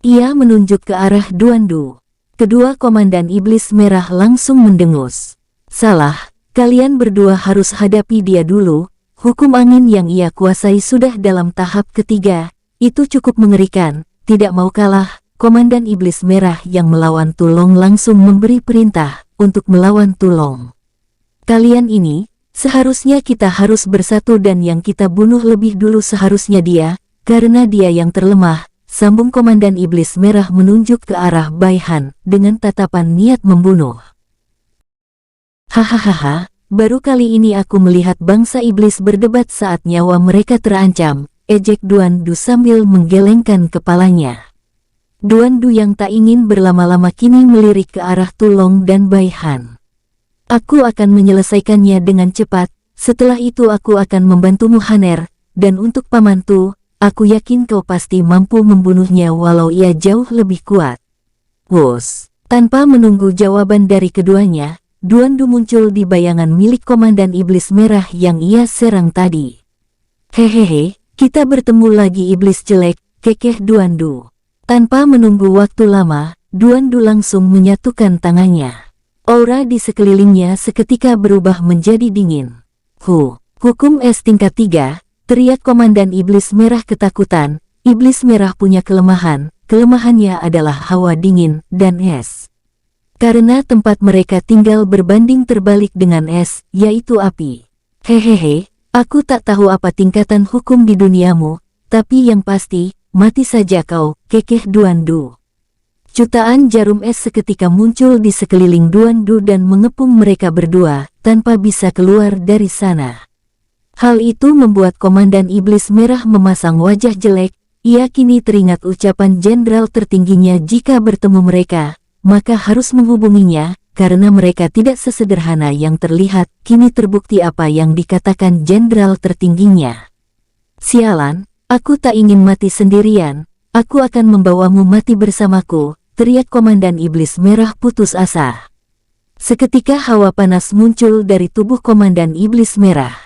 Ia menunjuk ke arah Duan Du. Kedua Komandan Iblis Merah langsung mendengus. "Salah, kalian berdua harus hadapi dia dulu. Hukum angin yang ia kuasai sudah dalam tahap ketiga. Itu cukup mengerikan, tidak mau kalah." Komandan Iblis Merah yang melawan Tulong langsung memberi perintah untuk melawan Tulong. "Kalian ini, seharusnya kita harus bersatu dan yang kita bunuh lebih dulu seharusnya dia, karena dia yang terlemah," sambung Komandan Iblis Merah menunjuk ke arah Bai Han dengan tatapan niat membunuh. "Hahaha, baru kali ini aku melihat bangsa iblis berdebat saat nyawa mereka terancam," ejek Duan Du sambil menggelengkan kepalanya. Duan Du yang tak ingin berlama-lama kini melirik ke arah Tulong dan Bai Han. "Aku akan menyelesaikannya dengan cepat, setelah itu aku akan membantumu Haner, dan untuk pamantu, aku yakin kau pasti mampu membunuhnya walau ia jauh lebih kuat." Wus! Tanpa menunggu jawaban dari keduanya, Duan Du muncul di bayangan milik Komandan Iblis Merah yang ia serang tadi. "Hehehe, kita bertemu lagi iblis jelek," kekeh Duan Du. Tanpa menunggu waktu lama, Duan Du langsung menyatukan tangannya. Aura di sekelilingnya seketika berubah menjadi dingin. Hukum es tingkat 3, teriak Komandan Iblis Merah ketakutan. Iblis Merah punya kelemahan, kelemahannya adalah hawa dingin dan es. Karena tempat mereka tinggal berbanding terbalik dengan es, yaitu api. "Hehehe, aku tak tahu apa tingkatan hukum di duniamu, tapi yang pasti, mati saja kau," kekeh Duan Du. Jutaan jarum es seketika muncul di sekeliling Duan Du dan mengepung mereka berdua, tanpa bisa keluar dari sana. Hal itu membuat Komandan Iblis Merah memasang wajah jelek. Ia kini teringat ucapan jenderal tertingginya jika bertemu mereka, maka harus menghubunginya, karena mereka tidak sesederhana yang terlihat. Kini terbukti apa yang dikatakan jenderal tertingginya. Sialan, aku tak ingin mati sendirian, aku akan membawamu mati bersamaku, teriak Komandan Iblis Merah putus asa. Seketika hawa panas muncul dari tubuh Komandan Iblis Merah.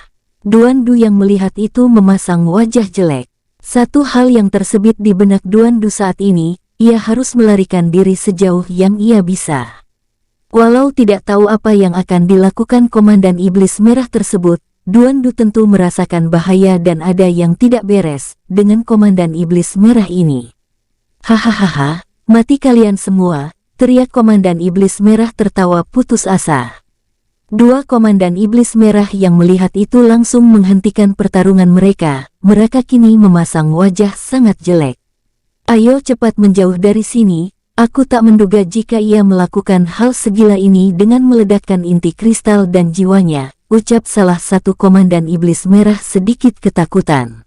Duandu yang melihat itu memasang wajah jelek. Satu hal yang tersebit di benak Duandu saat ini, ia harus melarikan diri sejauh yang ia bisa. Walau tidak tahu apa yang akan dilakukan Komandan Iblis Merah tersebut, Duandu tentu merasakan bahaya dan ada yang tidak beres dengan Komandan Iblis Merah ini. Hahaha, mati kalian semua, teriak Komandan Iblis Merah tertawa putus asa. Dua Komandan Iblis Merah yang melihat itu langsung menghentikan pertarungan mereka. Mereka kini memasang wajah sangat jelek. Ayo cepat menjauh dari sini, aku tak menduga jika ia melakukan hal segila ini dengan meledakkan inti kristal dan jiwanya, ucap salah satu Komandan Iblis Merah sedikit ketakutan.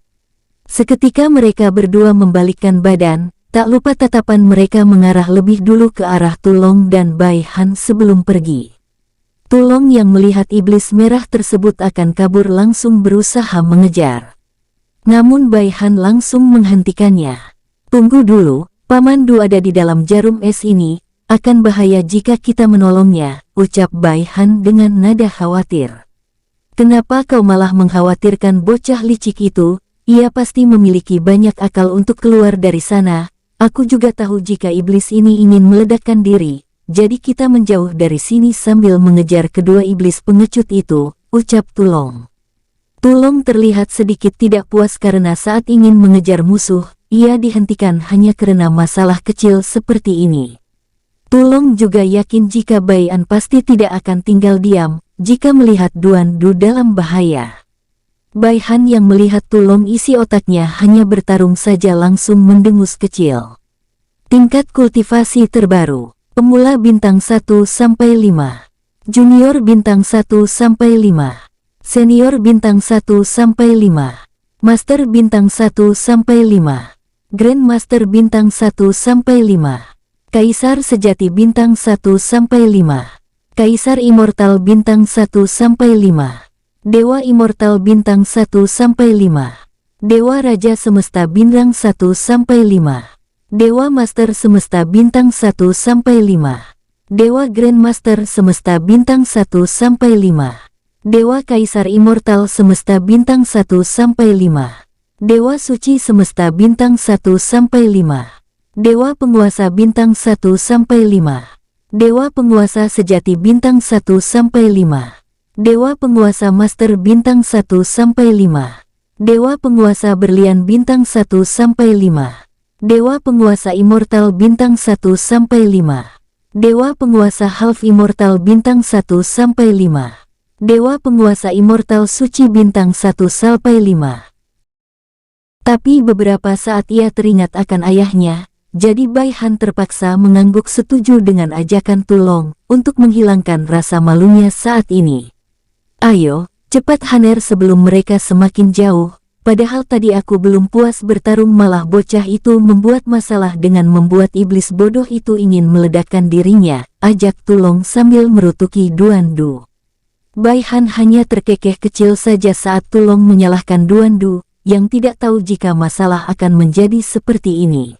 Seketika mereka berdua membalikkan badan, tak lupa tatapan mereka mengarah lebih dulu ke arah Tulong dan Bai Han sebelum pergi. Tulong yang melihat Iblis Merah tersebut akan kabur langsung berusaha mengejar. Namun Bai Han langsung menghentikannya. Tunggu dulu, Paman Du ada di dalam jarum es ini, akan bahaya jika kita menolongnya, ucap Bai Han dengan nada khawatir. Kenapa kau malah mengkhawatirkan bocah licik itu? Ia pasti memiliki banyak akal untuk keluar dari sana. Aku juga tahu jika iblis ini ingin meledakkan diri, jadi kita menjauh dari sini sambil mengejar kedua iblis pengecut itu, ucap Tulong. Tulong terlihat sedikit tidak puas karena saat ingin mengejar musuh, ia dihentikan hanya karena masalah kecil seperti ini. Tulong juga yakin jika Bai An pasti tidak akan tinggal diam, jika melihat Duandu dalam bahaya. Bai Han yang melihat Tulong isi otaknya hanya bertarung saja langsung mendengus kecil. Tingkat kultivasi terbaru, pemula bintang 1-5, junior bintang 1-5, senior bintang 1-5, master bintang 1-5, grandmaster bintang 1-5, kaisar sejati bintang 1-5, kaisar immortal bintang 1-5, dewa immortal bintang 1-5, dewa raja semesta bintang 1-5, dewa master semesta bintang 1-5, dewa grandmaster semesta bintang 1-5, dewa kaisar immortal semesta bintang 1-5, dewa suci semesta bintang 1-5, dewa penguasa bintang 1-5, dewa penguasa sejati bintang 1-5, dewa penguasa master bintang 1-5, dewa penguasa berlian bintang 1-5, dewa penguasa immortal bintang 1-5, dewa penguasa half immortal bintang 1-5, dewa penguasa immortal suci bintang 1-5. Tapi beberapa saat ia teringat akan ayahnya, jadi Bai Han terpaksa mengangguk setuju dengan ajakan Tulong untuk menghilangkan rasa malunya saat ini. Ayo, cepat Haner sebelum mereka semakin jauh, padahal tadi aku belum puas bertarung malah bocah itu membuat masalah dengan membuat iblis bodoh itu ingin meledakkan dirinya, ajak Tulong sambil merutuki Duandu. Bai Han hanya terkekeh kecil saja saat Tulong menyalahkan Duandu, yang tidak tahu jika masalah akan menjadi seperti ini.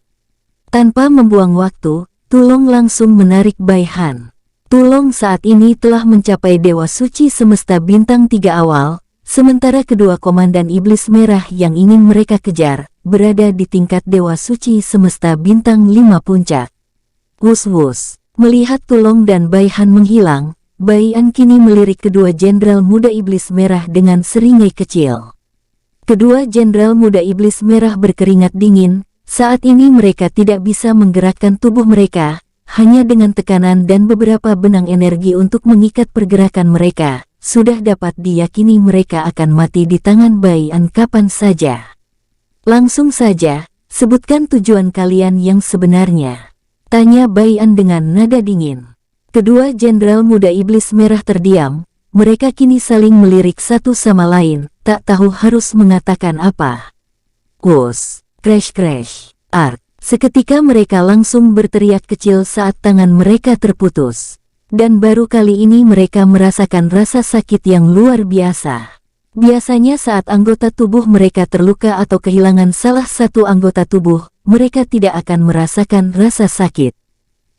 Tanpa membuang waktu, Tulong langsung menarik Bai Han. Tulong saat ini telah mencapai Dewa Suci Semesta Bintang 3 awal, sementara kedua Komandan Iblis Merah yang ingin mereka kejar, berada di tingkat Dewa Suci Semesta Bintang 5 puncak. Wus-wus, melihat Tulong dan Bai Han menghilang, Bai An kini melirik kedua Jenderal Muda Iblis Merah dengan seringai kecil. Kedua Jenderal Muda Iblis Merah berkeringat dingin. Saat ini mereka tidak bisa menggerakkan tubuh mereka, hanya dengan tekanan dan beberapa benang energi untuk mengikat pergerakan mereka, sudah dapat diyakini mereka akan mati di tangan Bai An kapan saja. Langsung saja, sebutkan tujuan kalian yang sebenarnya, tanya Bai An dengan nada dingin. Kedua Jenderal Muda Iblis Merah terdiam, mereka kini saling melirik satu sama lain, tak tahu harus mengatakan apa. Wus. Crash crash, ark. Seketika mereka langsung berteriak kecil saat tangan mereka terputus. dan baru kali ini mereka merasakan rasa sakit yang luar biasa. Biasanya saat anggota tubuh mereka terluka atau kehilangan salah satu anggota tubuh, mereka tidak akan merasakan rasa sakit.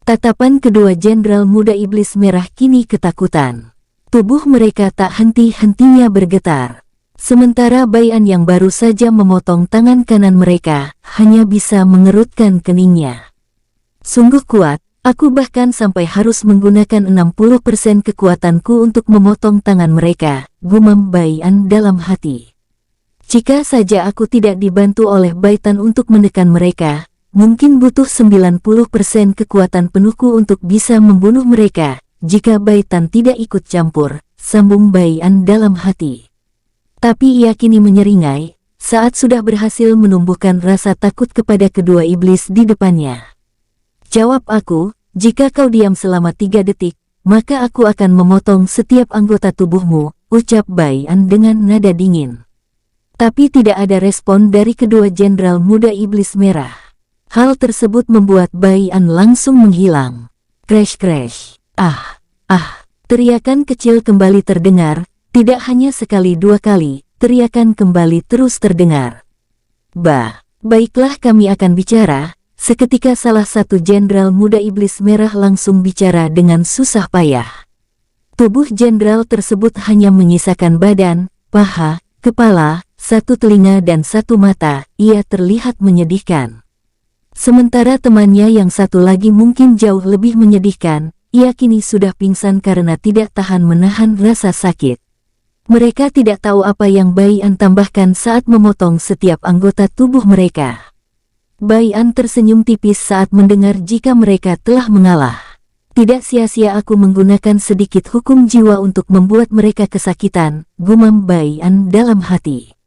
Tatapan kedua Jenderal Muda Iblis Merah kini ketakutan. Tubuh mereka tak henti-hentinya bergetar. Sementara Bai-an yang baru saja memotong tangan kanan mereka, hanya bisa mengerutkan keningnya. Sungguh kuat, aku bahkan sampai harus menggunakan 60% kekuatanku untuk memotong tangan mereka, gumam Bai-an dalam hati. Jika saja aku tidak dibantu oleh Bai-tan untuk menekan mereka, mungkin butuh 90% kekuatan penuhku untuk bisa membunuh mereka, jika Bai-tan tidak ikut campur, sambung Bai-an dalam hati. Tapi ia kini menyeringai, saat sudah berhasil menumbuhkan rasa takut kepada kedua iblis di depannya. Jawab aku, jika kau diam selama 3 detik, maka aku akan memotong setiap anggota tubuhmu, ucap Bai-an dengan nada dingin. Tapi tidak ada respon dari kedua Jenderal Muda Iblis Merah. Hal tersebut membuat Bai-an langsung menghilang. Crash-crash. Teriakan kecil kembali terdengar. Tidak hanya sekali 2 kali, teriakan kembali terus terdengar. Baiklah kami akan bicara. Seketika salah satu Jenderal Muda Iblis Merah langsung bicara dengan susah payah. Tubuh jenderal tersebut hanya menyisakan badan, paha, kepala, 1 telinga dan 1 mata. Ia terlihat menyedihkan. Sementara temannya yang satu lagi mungkin jauh lebih menyedihkan. Ia kini sudah pingsan karena tidak tahan menahan rasa sakit. Mereka tidak tahu apa yang Bai-an tambahkan saat memotong setiap anggota tubuh mereka. Bai-an tersenyum tipis saat mendengar jika mereka telah mengalah. Tidak sia-sia aku menggunakan sedikit hukum jiwa untuk membuat mereka kesakitan, gumam Bai-an dalam hati.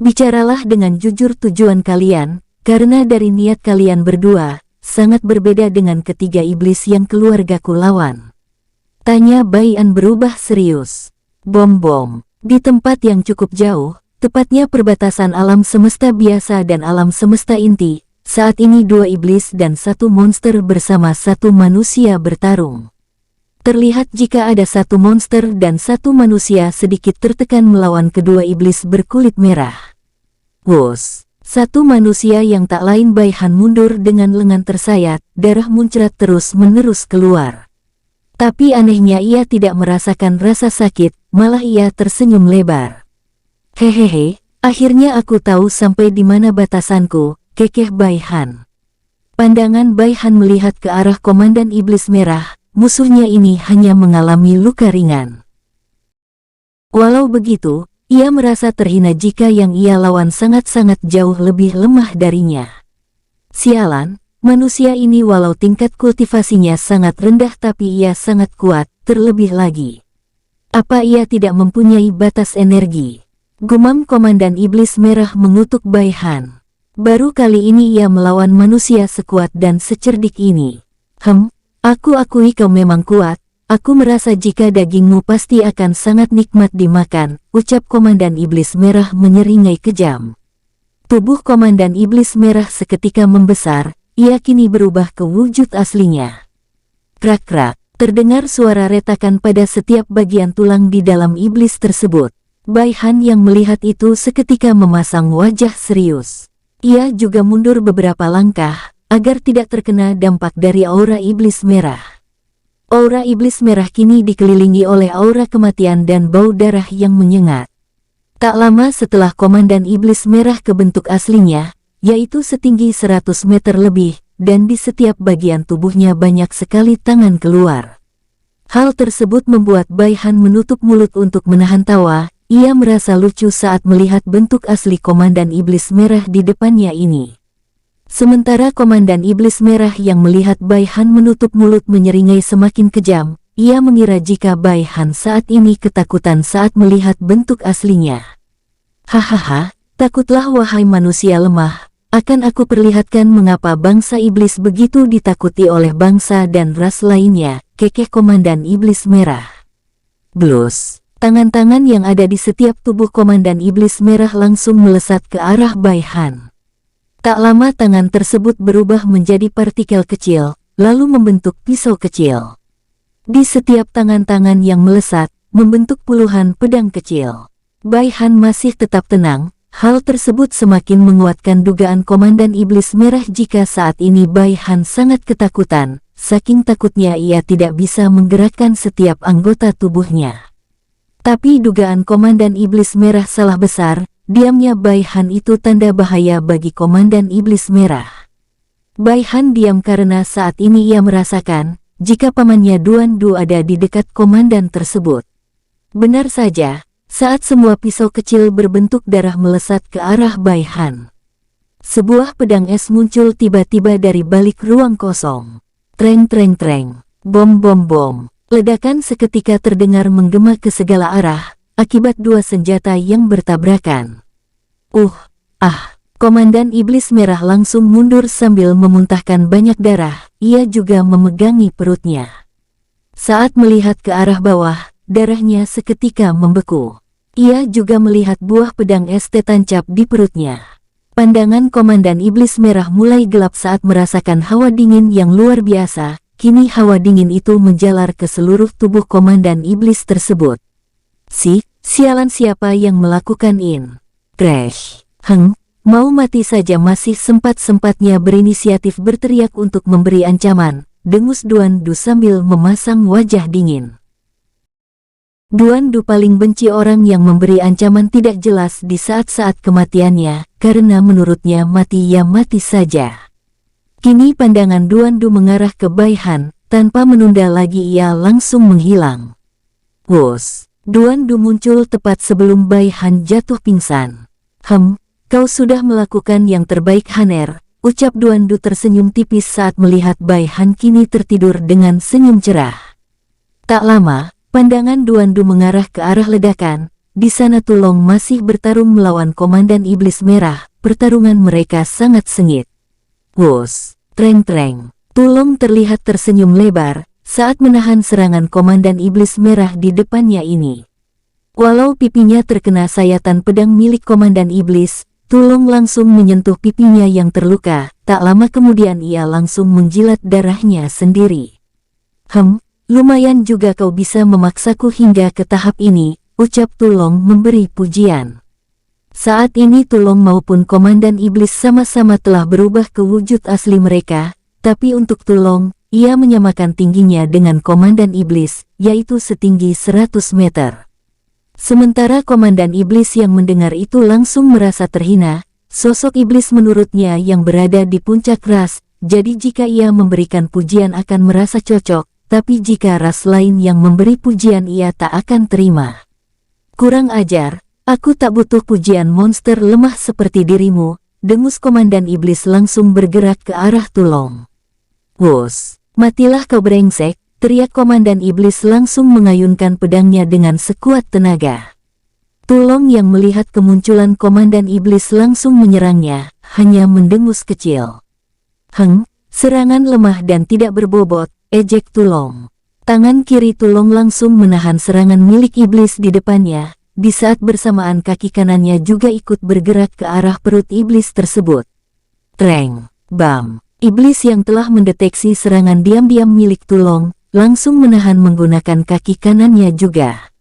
Bicaralah dengan jujur tujuan kalian, karena dari niat kalian berdua, sangat berbeda dengan ketiga iblis yang keluargaku lawan. Tanya Bai-an berubah serius. Bom. Di tempat yang cukup jauh, tepatnya perbatasan alam semesta biasa dan alam semesta inti, saat ini 2 iblis dan 1 monster bersama 1 manusia bertarung. Terlihat jika ada 1 monster dan 1 manusia sedikit tertekan melawan kedua iblis berkulit merah. Wos, 1 manusia yang tak lain Bai-han mundur dengan lengan tersayat, darah muncrat terus-menerus keluar. Tapi anehnya ia tidak merasakan rasa sakit, malah ia tersenyum lebar. Hehehe, akhirnya aku tahu sampai di mana batasanku, kekeh Bai-han. Pandangan Bai-han melihat ke arah Komandan Iblis Merah, musuhnya ini hanya mengalami luka ringan. Walau begitu, ia merasa terhina jika yang ia lawan sangat-sangat jauh lebih lemah darinya. Sialan. Manusia ini walau tingkat kultivasinya sangat rendah tapi ia sangat kuat, terlebih lagi. Apa ia tidak mempunyai batas energi? Gumam Komandan Iblis Merah mengutuk Bai-han. Baru kali ini ia melawan manusia sekuat dan secerdik ini. Aku akui kau memang kuat, aku merasa jika dagingmu pasti akan sangat nikmat dimakan, ucap Komandan Iblis Merah menyeringai kejam. Tubuh Komandan Iblis Merah seketika membesar. Ia kini berubah ke wujud aslinya. Krak-krak, terdengar suara retakan pada setiap bagian tulang di dalam iblis tersebut. Bai-han yang melihat itu seketika memasang wajah serius. Ia juga mundur beberapa langkah, agar tidak terkena dampak dari aura iblis merah. Aura iblis merah kini dikelilingi oleh aura kematian dan bau darah yang menyengat. Tak lama setelah Komandan Iblis Merah ke bentuk aslinya, yaitu setinggi 100 meter lebih, dan di setiap bagian tubuhnya banyak sekali tangan keluar. Hal tersebut membuat Bai-han menutup mulut untuk menahan tawa. Ia merasa lucu saat melihat bentuk asli Komandan Iblis Merah di depannya ini. Sementara Komandan Iblis Merah yang melihat Bai-han menutup mulut menyeringai semakin kejam, ia mengira jika Bai-han saat ini ketakutan saat melihat bentuk aslinya. Hahaha, takutlah wahai manusia lemah. Akan aku perlihatkan mengapa bangsa iblis begitu ditakuti oleh bangsa dan ras lainnya, kekeh Komandan Iblis Merah. Blus, tangan-tangan yang ada di setiap tubuh Komandan Iblis Merah langsung melesat ke arah Bai-han. Tak lama tangan tersebut berubah menjadi partikel kecil, lalu membentuk pisau kecil. Di setiap tangan-tangan yang melesat, membentuk puluhan pedang kecil. Bai Han masih tetap tenang. Hal tersebut semakin menguatkan dugaan Komandan Iblis Merah jika saat ini Bai Han sangat ketakutan. Saking takutnya ia tidak bisa menggerakkan setiap anggota tubuhnya. Tapi dugaan Komandan Iblis Merah salah besar. Diamnya Bai Han itu tanda bahaya bagi Komandan Iblis Merah. Bai Han diam karena saat ini ia merasakan jika pamannya Duan Du ada di dekat komandan tersebut. Benar saja, saat semua pisau kecil berbentuk darah melesat ke arah Bai Han. Sebuah pedang es muncul tiba-tiba dari balik ruang kosong. Treng treng treng, bom bom bom. Ledakan seketika terdengar menggema ke segala arah, akibat dua senjata yang bertabrakan. Komandan Iblis Merah langsung mundur sambil memuntahkan banyak darah. Ia juga memegangi perutnya. Saat melihat ke arah bawah, darahnya seketika membeku. Ia juga melihat buah pedang es tancap di perutnya. Pandangan Komandan Iblis Merah mulai gelap saat merasakan hawa dingin yang luar biasa. Kini hawa dingin itu menjalar ke seluruh tubuh Komandan Iblis tersebut. Sialan siapa yang melakukan ini? Crash. Mau mati saja masih sempat-sempatnya berinisiatif berteriak untuk memberi ancaman, dengus Duan Du sambil memasang wajah dingin. Duan Du paling benci orang yang memberi ancaman tidak jelas di saat-saat kematiannya, karena menurutnya mati ya mati saja. Kini pandangan Duan Du mengarah ke Bai Han, tanpa menunda lagi ia langsung menghilang. Wus, Duan Du muncul tepat sebelum Bai Han jatuh pingsan. Kau sudah melakukan yang terbaik Haner, ucap Duan Du tersenyum tipis saat melihat Bai Han kini tertidur dengan senyum cerah. Tak lama, pandangan Duan Du mengarah ke arah ledakan. Di sana Tulong masih bertarung melawan Komandan Iblis Merah. Pertarungan mereka sangat sengit. Wus, treng treng. Tulong terlihat tersenyum lebar saat menahan serangan Komandan Iblis Merah di depannya ini. Walau pipinya terkena sayatan pedang milik Komandan Iblis, Tulong langsung menyentuh pipinya yang terluka. Tak lama kemudian ia langsung menjilat darahnya sendiri. Lumayan juga kau bisa memaksaku hingga ke tahap ini, ucap Tulong memberi pujian. Saat ini Tulong maupun Komandan Iblis sama-sama telah berubah ke wujud asli mereka, tapi untuk Tulong, ia menyamakan tingginya dengan Komandan Iblis, yaitu setinggi 100 meter. Sementara Komandan Iblis yang mendengar itu langsung merasa terhina. Sosok iblis menurutnya yang berada di puncak ras, jadi jika ia memberikan pujian akan merasa cocok, tapi jika ras lain yang memberi pujian ia tak akan terima. Kurang ajar, aku tak butuh pujian monster lemah seperti dirimu, dengus Komandan Iblis langsung bergerak ke arah Tulong. Wus, matilah kau brengsek, teriak Komandan Iblis langsung mengayunkan pedangnya dengan sekuat tenaga. Tulong yang melihat kemunculan Komandan Iblis langsung menyerangnya, hanya mendengus kecil. Serangan lemah dan tidak berbobot, ejek Tulong. Tangan kiri Tulong langsung menahan serangan milik Iblis di depannya, di saat bersamaan kaki kanannya juga ikut bergerak ke arah perut Iblis tersebut. Treng, bam. Iblis yang telah mendeteksi serangan diam-diam milik Tulong, langsung menahan menggunakan kaki kanannya juga.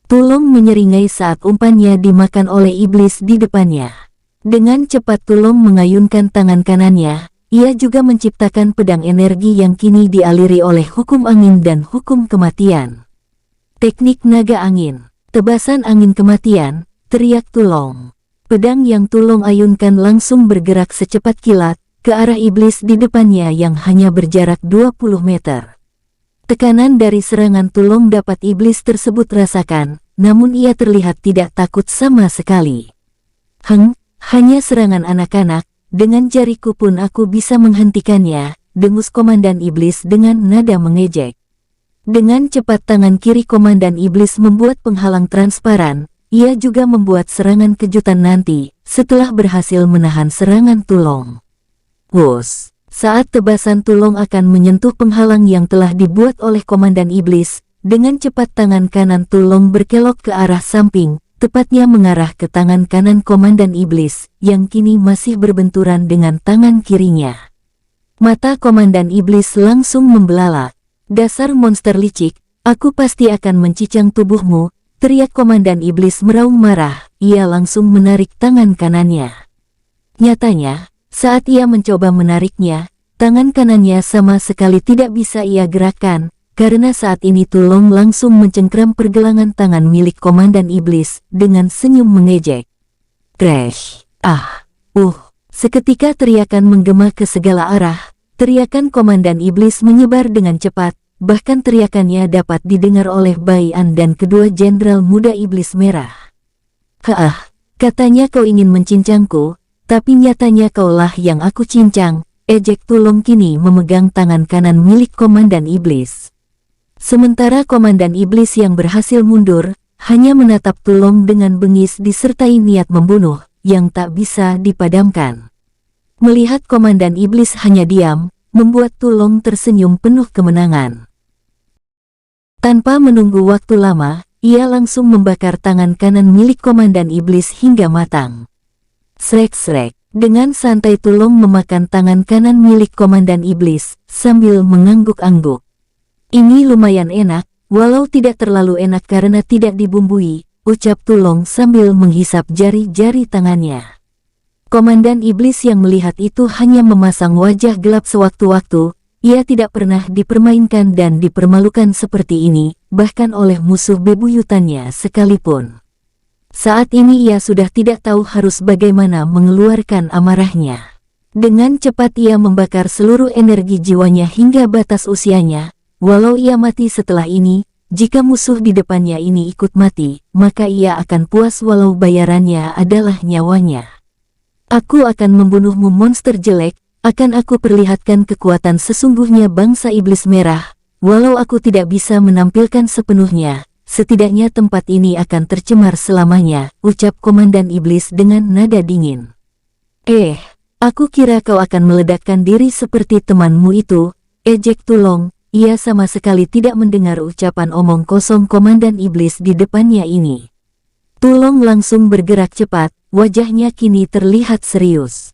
Tulong menyeringai saat umpannya dimakan oleh Iblis di depannya. Dengan cepat Tulong mengayunkan tangan kanannya, ia juga menciptakan pedang energi yang kini dialiri oleh hukum angin dan hukum kematian. Teknik naga angin, tebasan angin kematian, teriak Tulong. Pedang yang Tulong ayunkan langsung bergerak secepat kilat, ke arah Iblis di depannya yang hanya berjarak 20 meter. Tekanan dari serangan Tulong dapat Iblis tersebut rasakan, namun ia terlihat tidak takut sama sekali. Hanya serangan anak-anak, dengan jariku pun aku bisa menghentikannya, dengus Komandan Iblis dengan nada mengejek. Dengan cepat tangan kiri Komandan Iblis membuat penghalang transparan, ia juga membuat serangan kejutan nanti, setelah berhasil menahan serangan Tulong. Wus! Saat tebasan Tulong akan menyentuh penghalang yang telah dibuat oleh Komandan Iblis, dengan cepat tangan kanan Tulong berkelok ke arah samping, tepatnya mengarah ke tangan kanan Komandan Iblis, yang kini masih berbenturan dengan tangan kirinya. Mata Komandan Iblis langsung membelalak. Dasar monster licik, aku pasti akan mencicang tubuhmu, teriak Komandan Iblis meraung marah. Ia langsung menarik tangan kanannya. Nyatanya, saat ia mencoba menariknya, tangan kanannya sama sekali tidak bisa ia gerakkan, karena saat ini Tulong langsung mencengkram pergelangan tangan milik Komandan Iblis dengan senyum mengejek. Crash! Seketika teriakan menggema ke segala arah. Teriakan Komandan Iblis menyebar dengan cepat, bahkan teriakannya dapat didengar oleh Bai An dan kedua jenderal muda Iblis Merah. Katanya kau ingin mencincangku, tapi nyatanya kaulah yang aku cincang, ejek Tulong kini memegang tangan kanan milik Komandan Iblis. Sementara Komandan Iblis yang berhasil mundur, hanya menatap Tulong dengan bengis disertai niat membunuh, yang tak bisa dipadamkan. Melihat Komandan Iblis hanya diam, membuat Tulong tersenyum penuh kemenangan. Tanpa menunggu waktu lama, ia langsung membakar tangan kanan milik Komandan Iblis hingga matang. Srek-srek, dengan santai Tulong memakan tangan kanan milik Komandan Iblis, sambil mengangguk-angguk. Ini lumayan enak, walau tidak terlalu enak karena tidak dibumbui, ucap Tulong sambil menghisap jari-jari tangannya. Komandan Iblis yang melihat itu hanya memasang wajah gelap sewaktu-waktu. Ia tidak pernah dipermainkan dan dipermalukan seperti ini, bahkan oleh musuh bebuyutannya sekalipun. Saat ini ia sudah tidak tahu harus bagaimana mengeluarkan amarahnya. Dengan cepat ia membakar seluruh energi jiwanya hingga batas usianya. Walau ia mati setelah ini, jika musuh di depannya ini ikut mati, maka ia akan puas walau bayarannya adalah nyawanya. Aku akan membunuhmu monster jelek, akan aku perlihatkan kekuatan sesungguhnya bangsa Iblis Merah. Walau aku tidak bisa menampilkan sepenuhnya, setidaknya tempat ini akan tercemar selamanya, ucap Komandan Iblis dengan nada dingin. Aku kira kau akan meledakkan diri seperti temanmu itu, ejek Tulong. Ia sama sekali tidak mendengar ucapan omong kosong Komandan Iblis di depannya ini. Tulong langsung bergerak cepat, wajahnya kini terlihat serius.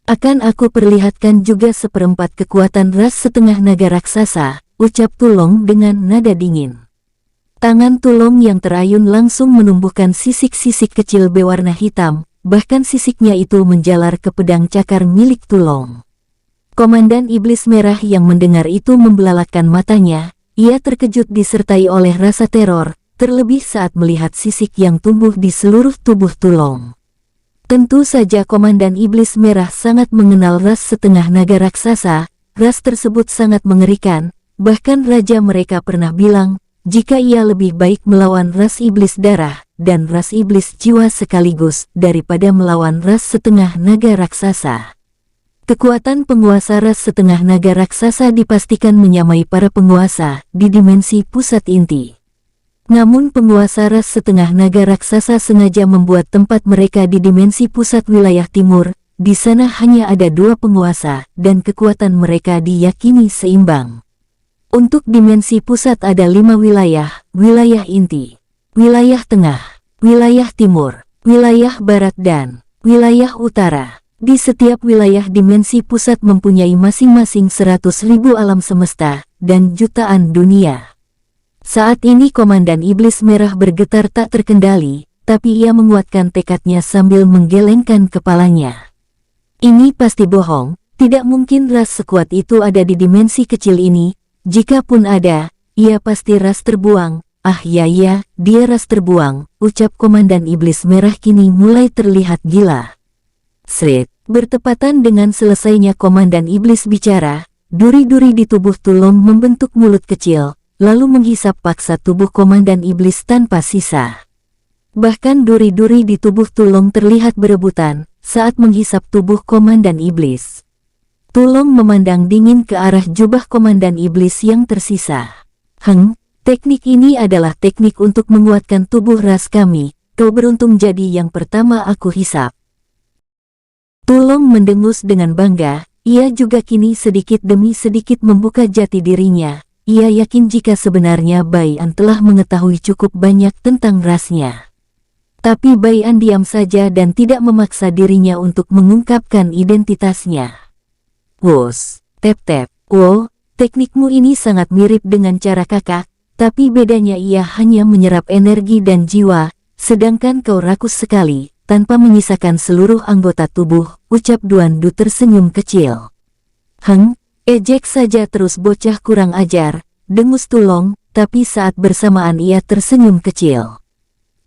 Akan aku perlihatkan juga seperempat kekuatan ras setengah naga raksasa, ucap Tulong dengan nada dingin. Tangan Tulong yang terayun langsung menumbuhkan sisik-sisik kecil berwarna hitam, bahkan sisiknya itu menjalar ke pedang cakar milik Tulong. Komandan Iblis Merah yang mendengar itu membelalakkan matanya, ia terkejut disertai oleh rasa teror, terlebih saat melihat sisik yang tumbuh di seluruh tubuh Tulong. Tentu saja Komandan Iblis Merah sangat mengenal ras setengah naga raksasa, ras tersebut sangat mengerikan, bahkan raja mereka pernah bilang, jika ia lebih baik melawan ras iblis darah, dan ras iblis jiwa sekaligus, daripada melawan ras setengah naga raksasa. Kekuatan penguasa ras setengah naga raksasa dipastikan menyamai para penguasa di dimensi pusat inti. Namun penguasa ras setengah naga raksasa sengaja membuat tempat mereka di dimensi pusat wilayah timur. Di sana hanya ada 2 penguasa, dan kekuatan mereka diyakini seimbang. Untuk dimensi pusat ada 5 wilayah, wilayah inti, wilayah tengah, wilayah timur, wilayah barat dan wilayah utara. Di setiap wilayah dimensi pusat mempunyai masing-masing 100.000 alam semesta, dan jutaan dunia. Saat ini Komandan Iblis Merah bergetar tak terkendali, tapi ia menguatkan tekadnya sambil menggelengkan kepalanya. Ini pasti bohong, tidak mungkin ras sekuat itu ada di dimensi kecil ini, jikapun ada, ia pasti ras terbuang. Ya, dia ras terbuang, ucap Komandan Iblis Merah kini mulai terlihat gila. Bertepatan dengan selesainya Komandan Iblis bicara, duri-duri di tubuh Tulong membentuk mulut kecil, lalu menghisap paksa tubuh Komandan Iblis tanpa sisa. Bahkan duri-duri di tubuh Tulong terlihat berebutan saat menghisap tubuh Komandan Iblis. Tulong memandang dingin ke arah jubah Komandan Iblis yang tersisa. Teknik ini adalah teknik untuk menguatkan tubuh ras kami, kau beruntung jadi yang pertama aku hisap. Tulong mendengus dengan bangga, ia juga kini sedikit demi sedikit membuka jati dirinya. Ia yakin jika sebenarnya Bai An telah mengetahui cukup banyak tentang rasnya. Tapi Bai An diam saja dan tidak memaksa dirinya untuk mengungkapkan identitasnya. Tep-tep, teknikmu ini sangat mirip dengan cara kakak, tapi bedanya ia hanya menyerap energi dan jiwa, sedangkan kau rakus sekali, tanpa menyisakan seluruh anggota tubuh, ucap Duan Du tersenyum kecil. Ejek saja terus bocah kurang ajar, dengus Tulong, tapi saat bersamaan ia tersenyum kecil.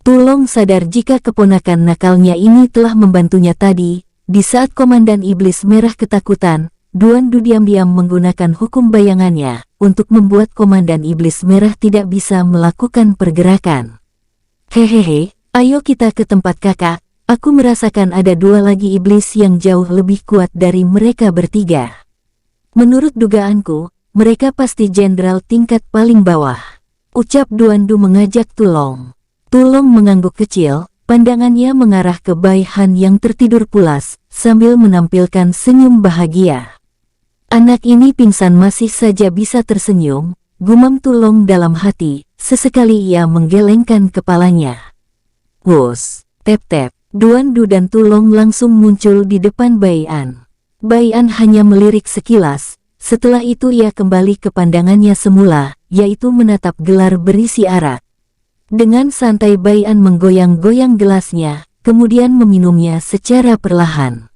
Tulong sadar jika keponakan nakalnya ini telah membantunya tadi, di saat Komandan Iblis Merah ketakutan, Duan Du diam-diam menggunakan hukum bayangannya, untuk membuat Komandan Iblis Merah tidak bisa melakukan pergerakan. Hehehe, ayo kita ke tempat kakak, aku merasakan ada dua lagi iblis yang jauh lebih kuat dari mereka bertiga. Menurut dugaanku, mereka pasti jenderal tingkat paling bawah, ucap Duan Du mengajak Tulong. Tulong mengangguk kecil, pandangannya mengarah ke Bai Han yang tertidur pulas, sambil menampilkan senyum bahagia. Anak ini pingsan masih saja bisa tersenyum, gumam Tulong dalam hati, sesekali ia menggelengkan kepalanya. Wus, tep-tep, Duan Du dan Tulong langsung muncul di depan Bai An. Bai An hanya melirik sekilas, setelah itu ia kembali ke pandangannya semula, yaitu menatap gelar berisi arak. Dengan santai Bai An menggoyang-goyang gelasnya, kemudian meminumnya secara perlahan.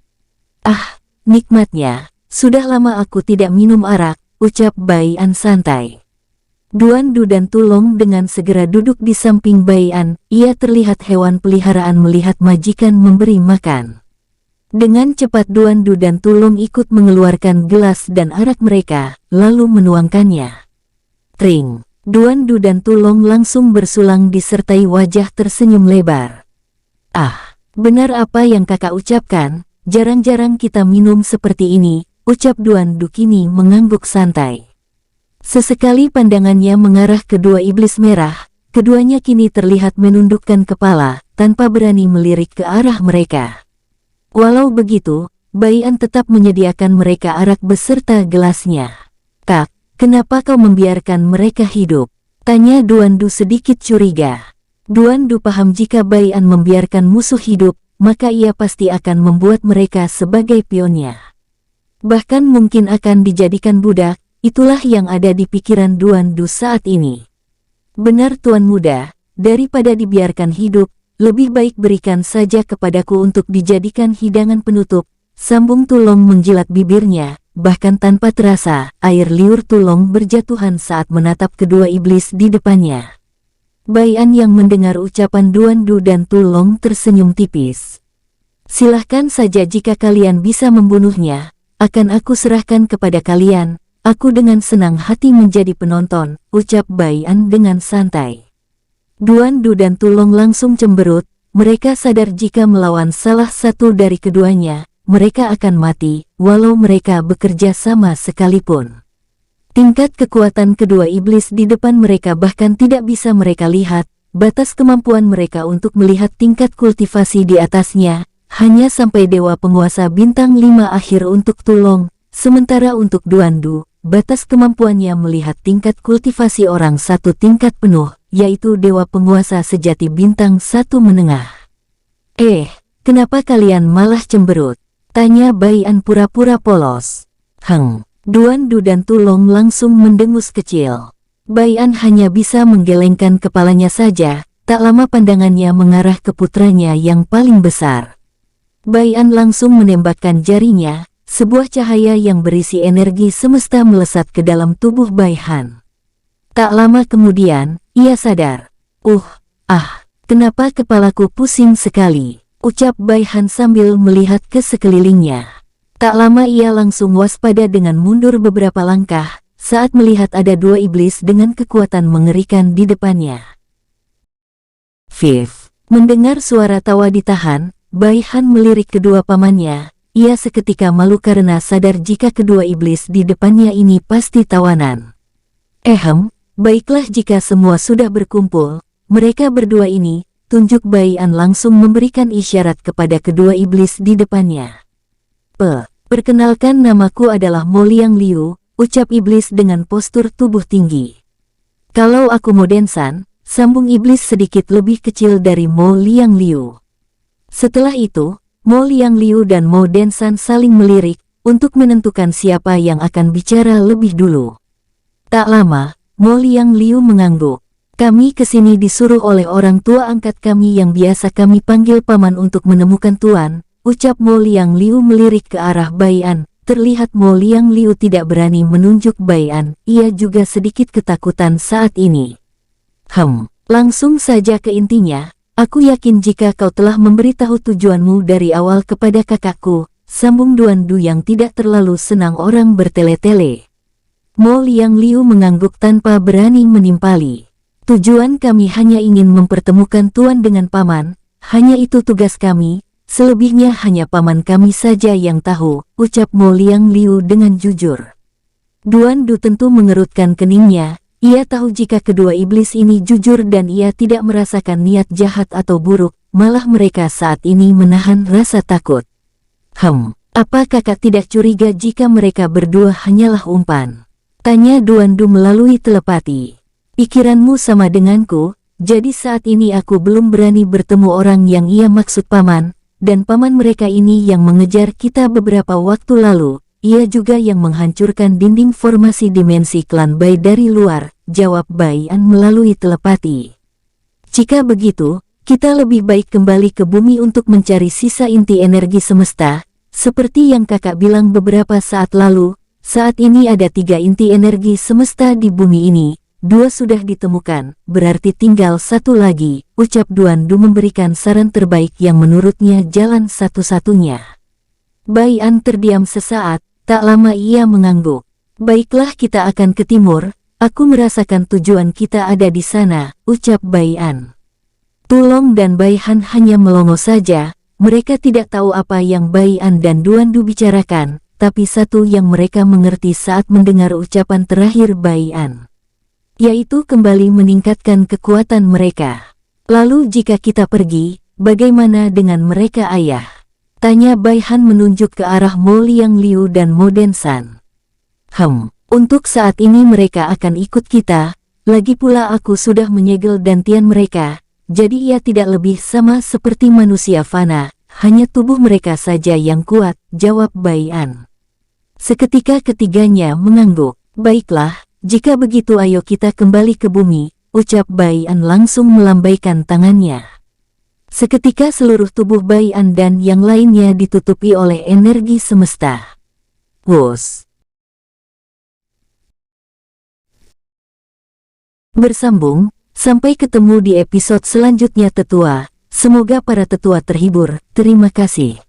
Ah, nikmatnya, sudah lama aku tidak minum arak, ucap Bai An santai. Duan Du dan Tulong dengan segera duduk di samping Bai An, ia terlihat hewan peliharaan melihat majikan memberi makan. Dengan cepat Duan Du dan Tulong ikut mengeluarkan gelas dan arak mereka, lalu menuangkannya. Tring, Duan Du dan Tulong langsung bersulang disertai wajah tersenyum lebar. Ah, benar apa yang kakak ucapkan, jarang-jarang kita minum seperti ini, ucap Duan Du kini mengangguk santai. Sesekali pandangannya mengarah ke dua iblis merah, keduanya kini terlihat menundukkan kepala, tanpa berani melirik ke arah mereka. Walau begitu, Bai An tetap menyediakan mereka arak beserta gelasnya. Kak, kenapa kau membiarkan mereka hidup? Tanya Duan Du sedikit curiga. Duan Du paham jika Bai An membiarkan musuh hidup, maka ia pasti akan membuat mereka sebagai pionnya. Bahkan mungkin akan dijadikan budak, itulah yang ada di pikiran Duan Du saat ini. Benar Tuan Muda, daripada dibiarkan hidup, lebih baik berikan saja kepadaku untuk dijadikan hidangan penutup, sambung Tulong menjilat bibirnya, bahkan tanpa terasa, air liur Tulong berjatuhan saat menatap kedua iblis di depannya. Bai An yang mendengar ucapan Duan Du dan Tulong tersenyum tipis. Silahkan saja jika kalian bisa membunuhnya, akan aku serahkan kepada kalian, aku dengan senang hati menjadi penonton, ucap Bai An dengan santai. Duan Du dan Tulong langsung cemberut, mereka sadar jika melawan salah satu dari keduanya, mereka akan mati, walau mereka bekerja sama sekalipun. Tingkat kekuatan kedua iblis di depan mereka bahkan tidak bisa mereka lihat, batas kemampuan mereka untuk melihat tingkat kultivasi di atasnya, hanya sampai Dewa Penguasa Bintang 5 akhir untuk Tulong, sementara untuk Duan Du, batas kemampuannya melihat tingkat kultivasi orang satu tingkat penuh, yaitu Dewa Penguasa Sejati Bintang 1 menengah. Kenapa kalian malah cemberut? Tanya Bai An pura-pura polos. Duan Du dan Tulong langsung mendengus kecil. Bai An hanya bisa menggelengkan kepalanya saja, tak lama pandangannya mengarah ke putranya yang paling besar. Bai An langsung menembakkan jarinya, sebuah cahaya yang berisi energi semesta melesat ke dalam tubuh Bai Han. Tak lama kemudian, ia sadar. Kenapa kepalaku pusing sekali, ucap Bai Han sambil melihat ke sekelilingnya. Tak lama ia langsung waspada dengan mundur beberapa langkah, saat melihat ada dua iblis dengan kekuatan mengerikan di depannya. Mendengar suara tawa ditahan, Bai Han melirik kedua pamannya. Ia seketika malu karena sadar jika kedua iblis di depannya ini pasti tawanan. Baiklah jika semua sudah berkumpul, mereka berdua ini, tunjuk Bai An langsung memberikan isyarat kepada kedua iblis di depannya. Perkenalkan namaku adalah Mo Liang Liu, ucap iblis dengan postur tubuh tinggi. Kalau aku Mo Densan, sambung iblis sedikit lebih kecil dari Mo Liang Liu. Setelah itu, Mo Liang Liu dan Mo Densan saling melirik, untuk menentukan siapa yang akan bicara lebih dulu. Tak lama, Mo Liang Liu mengangguk. Kami kesini disuruh oleh orang tua angkat kami yang biasa kami panggil paman untuk menemukan Tuan, ucap Mo Liang Liu melirik ke arah Bai An. Terlihat Mo Liang Liu tidak berani menunjuk Bai An, ia juga sedikit ketakutan saat ini. Langsung saja ke intinya, aku yakin jika kau telah memberitahu tujuanmu dari awal kepada kakakku, sambung Duan Du yang tidak terlalu senang orang bertele-tele. Mo Liang Liu mengangguk tanpa berani menimpali. Tujuan kami hanya ingin mempertemukan Tuan dengan paman, hanya itu tugas kami, selebihnya hanya paman kami saja yang tahu, ucap Mo Liang Liu dengan jujur. Duan Du tentu mengerutkan keningnya. Ia tahu jika kedua iblis ini jujur dan ia tidak merasakan niat jahat atau buruk, malah mereka saat ini menahan rasa takut. Apa kakak tidak curiga jika mereka berdua hanyalah umpan? Tanya Duan Du melalui telepati. Pikiranmu sama denganku, jadi saat ini aku belum berani bertemu orang yang ia maksud paman, dan paman mereka ini yang mengejar kita beberapa waktu lalu. Ia juga yang menghancurkan dinding formasi dimensi klan Bai dari luar, jawab Bai An melalui telepati. Jika begitu, kita lebih baik kembali ke bumi untuk mencari sisa inti energi semesta, seperti yang kakak bilang beberapa saat lalu. Saat ini ada 3 inti energi semesta di bumi ini, 2 sudah ditemukan, berarti tinggal 1 lagi, ucap Duan Du memberikan saran terbaik yang menurutnya jalan satu-satunya. Bai An terdiam sesaat. Tak lama ia mengangguk. Baiklah kita akan ke timur, aku merasakan tujuan kita ada di sana, ucap Bai An. Tulong dan Bai Han hanya melongo saja, mereka tidak tahu apa yang Bai An dan Duan Du bicarakan, tapi satu yang mereka mengerti saat mendengar ucapan terakhir Bai An, yaitu kembali meningkatkan kekuatan mereka. Lalu jika kita pergi, bagaimana dengan mereka ayah? Tanya Bai Han menunjuk ke arah Mo Liang Liu dan Mo Densan. Untuk saat ini mereka akan ikut kita, lagi pula aku sudah menyegel dantian mereka, jadi ia tidak lebih sama seperti manusia fana, hanya tubuh mereka saja yang kuat, jawab Bai An. Seketika ketiganya mengangguk. Baiklah, jika begitu ayo kita kembali ke bumi, ucap Bai An langsung melambaikan tangannya. Seketika seluruh tubuh Bai An dan yang lainnya ditutupi oleh energi semesta. Wos. Bersambung, sampai ketemu di episode selanjutnya tetua. Semoga para tetua terhibur. Terima kasih.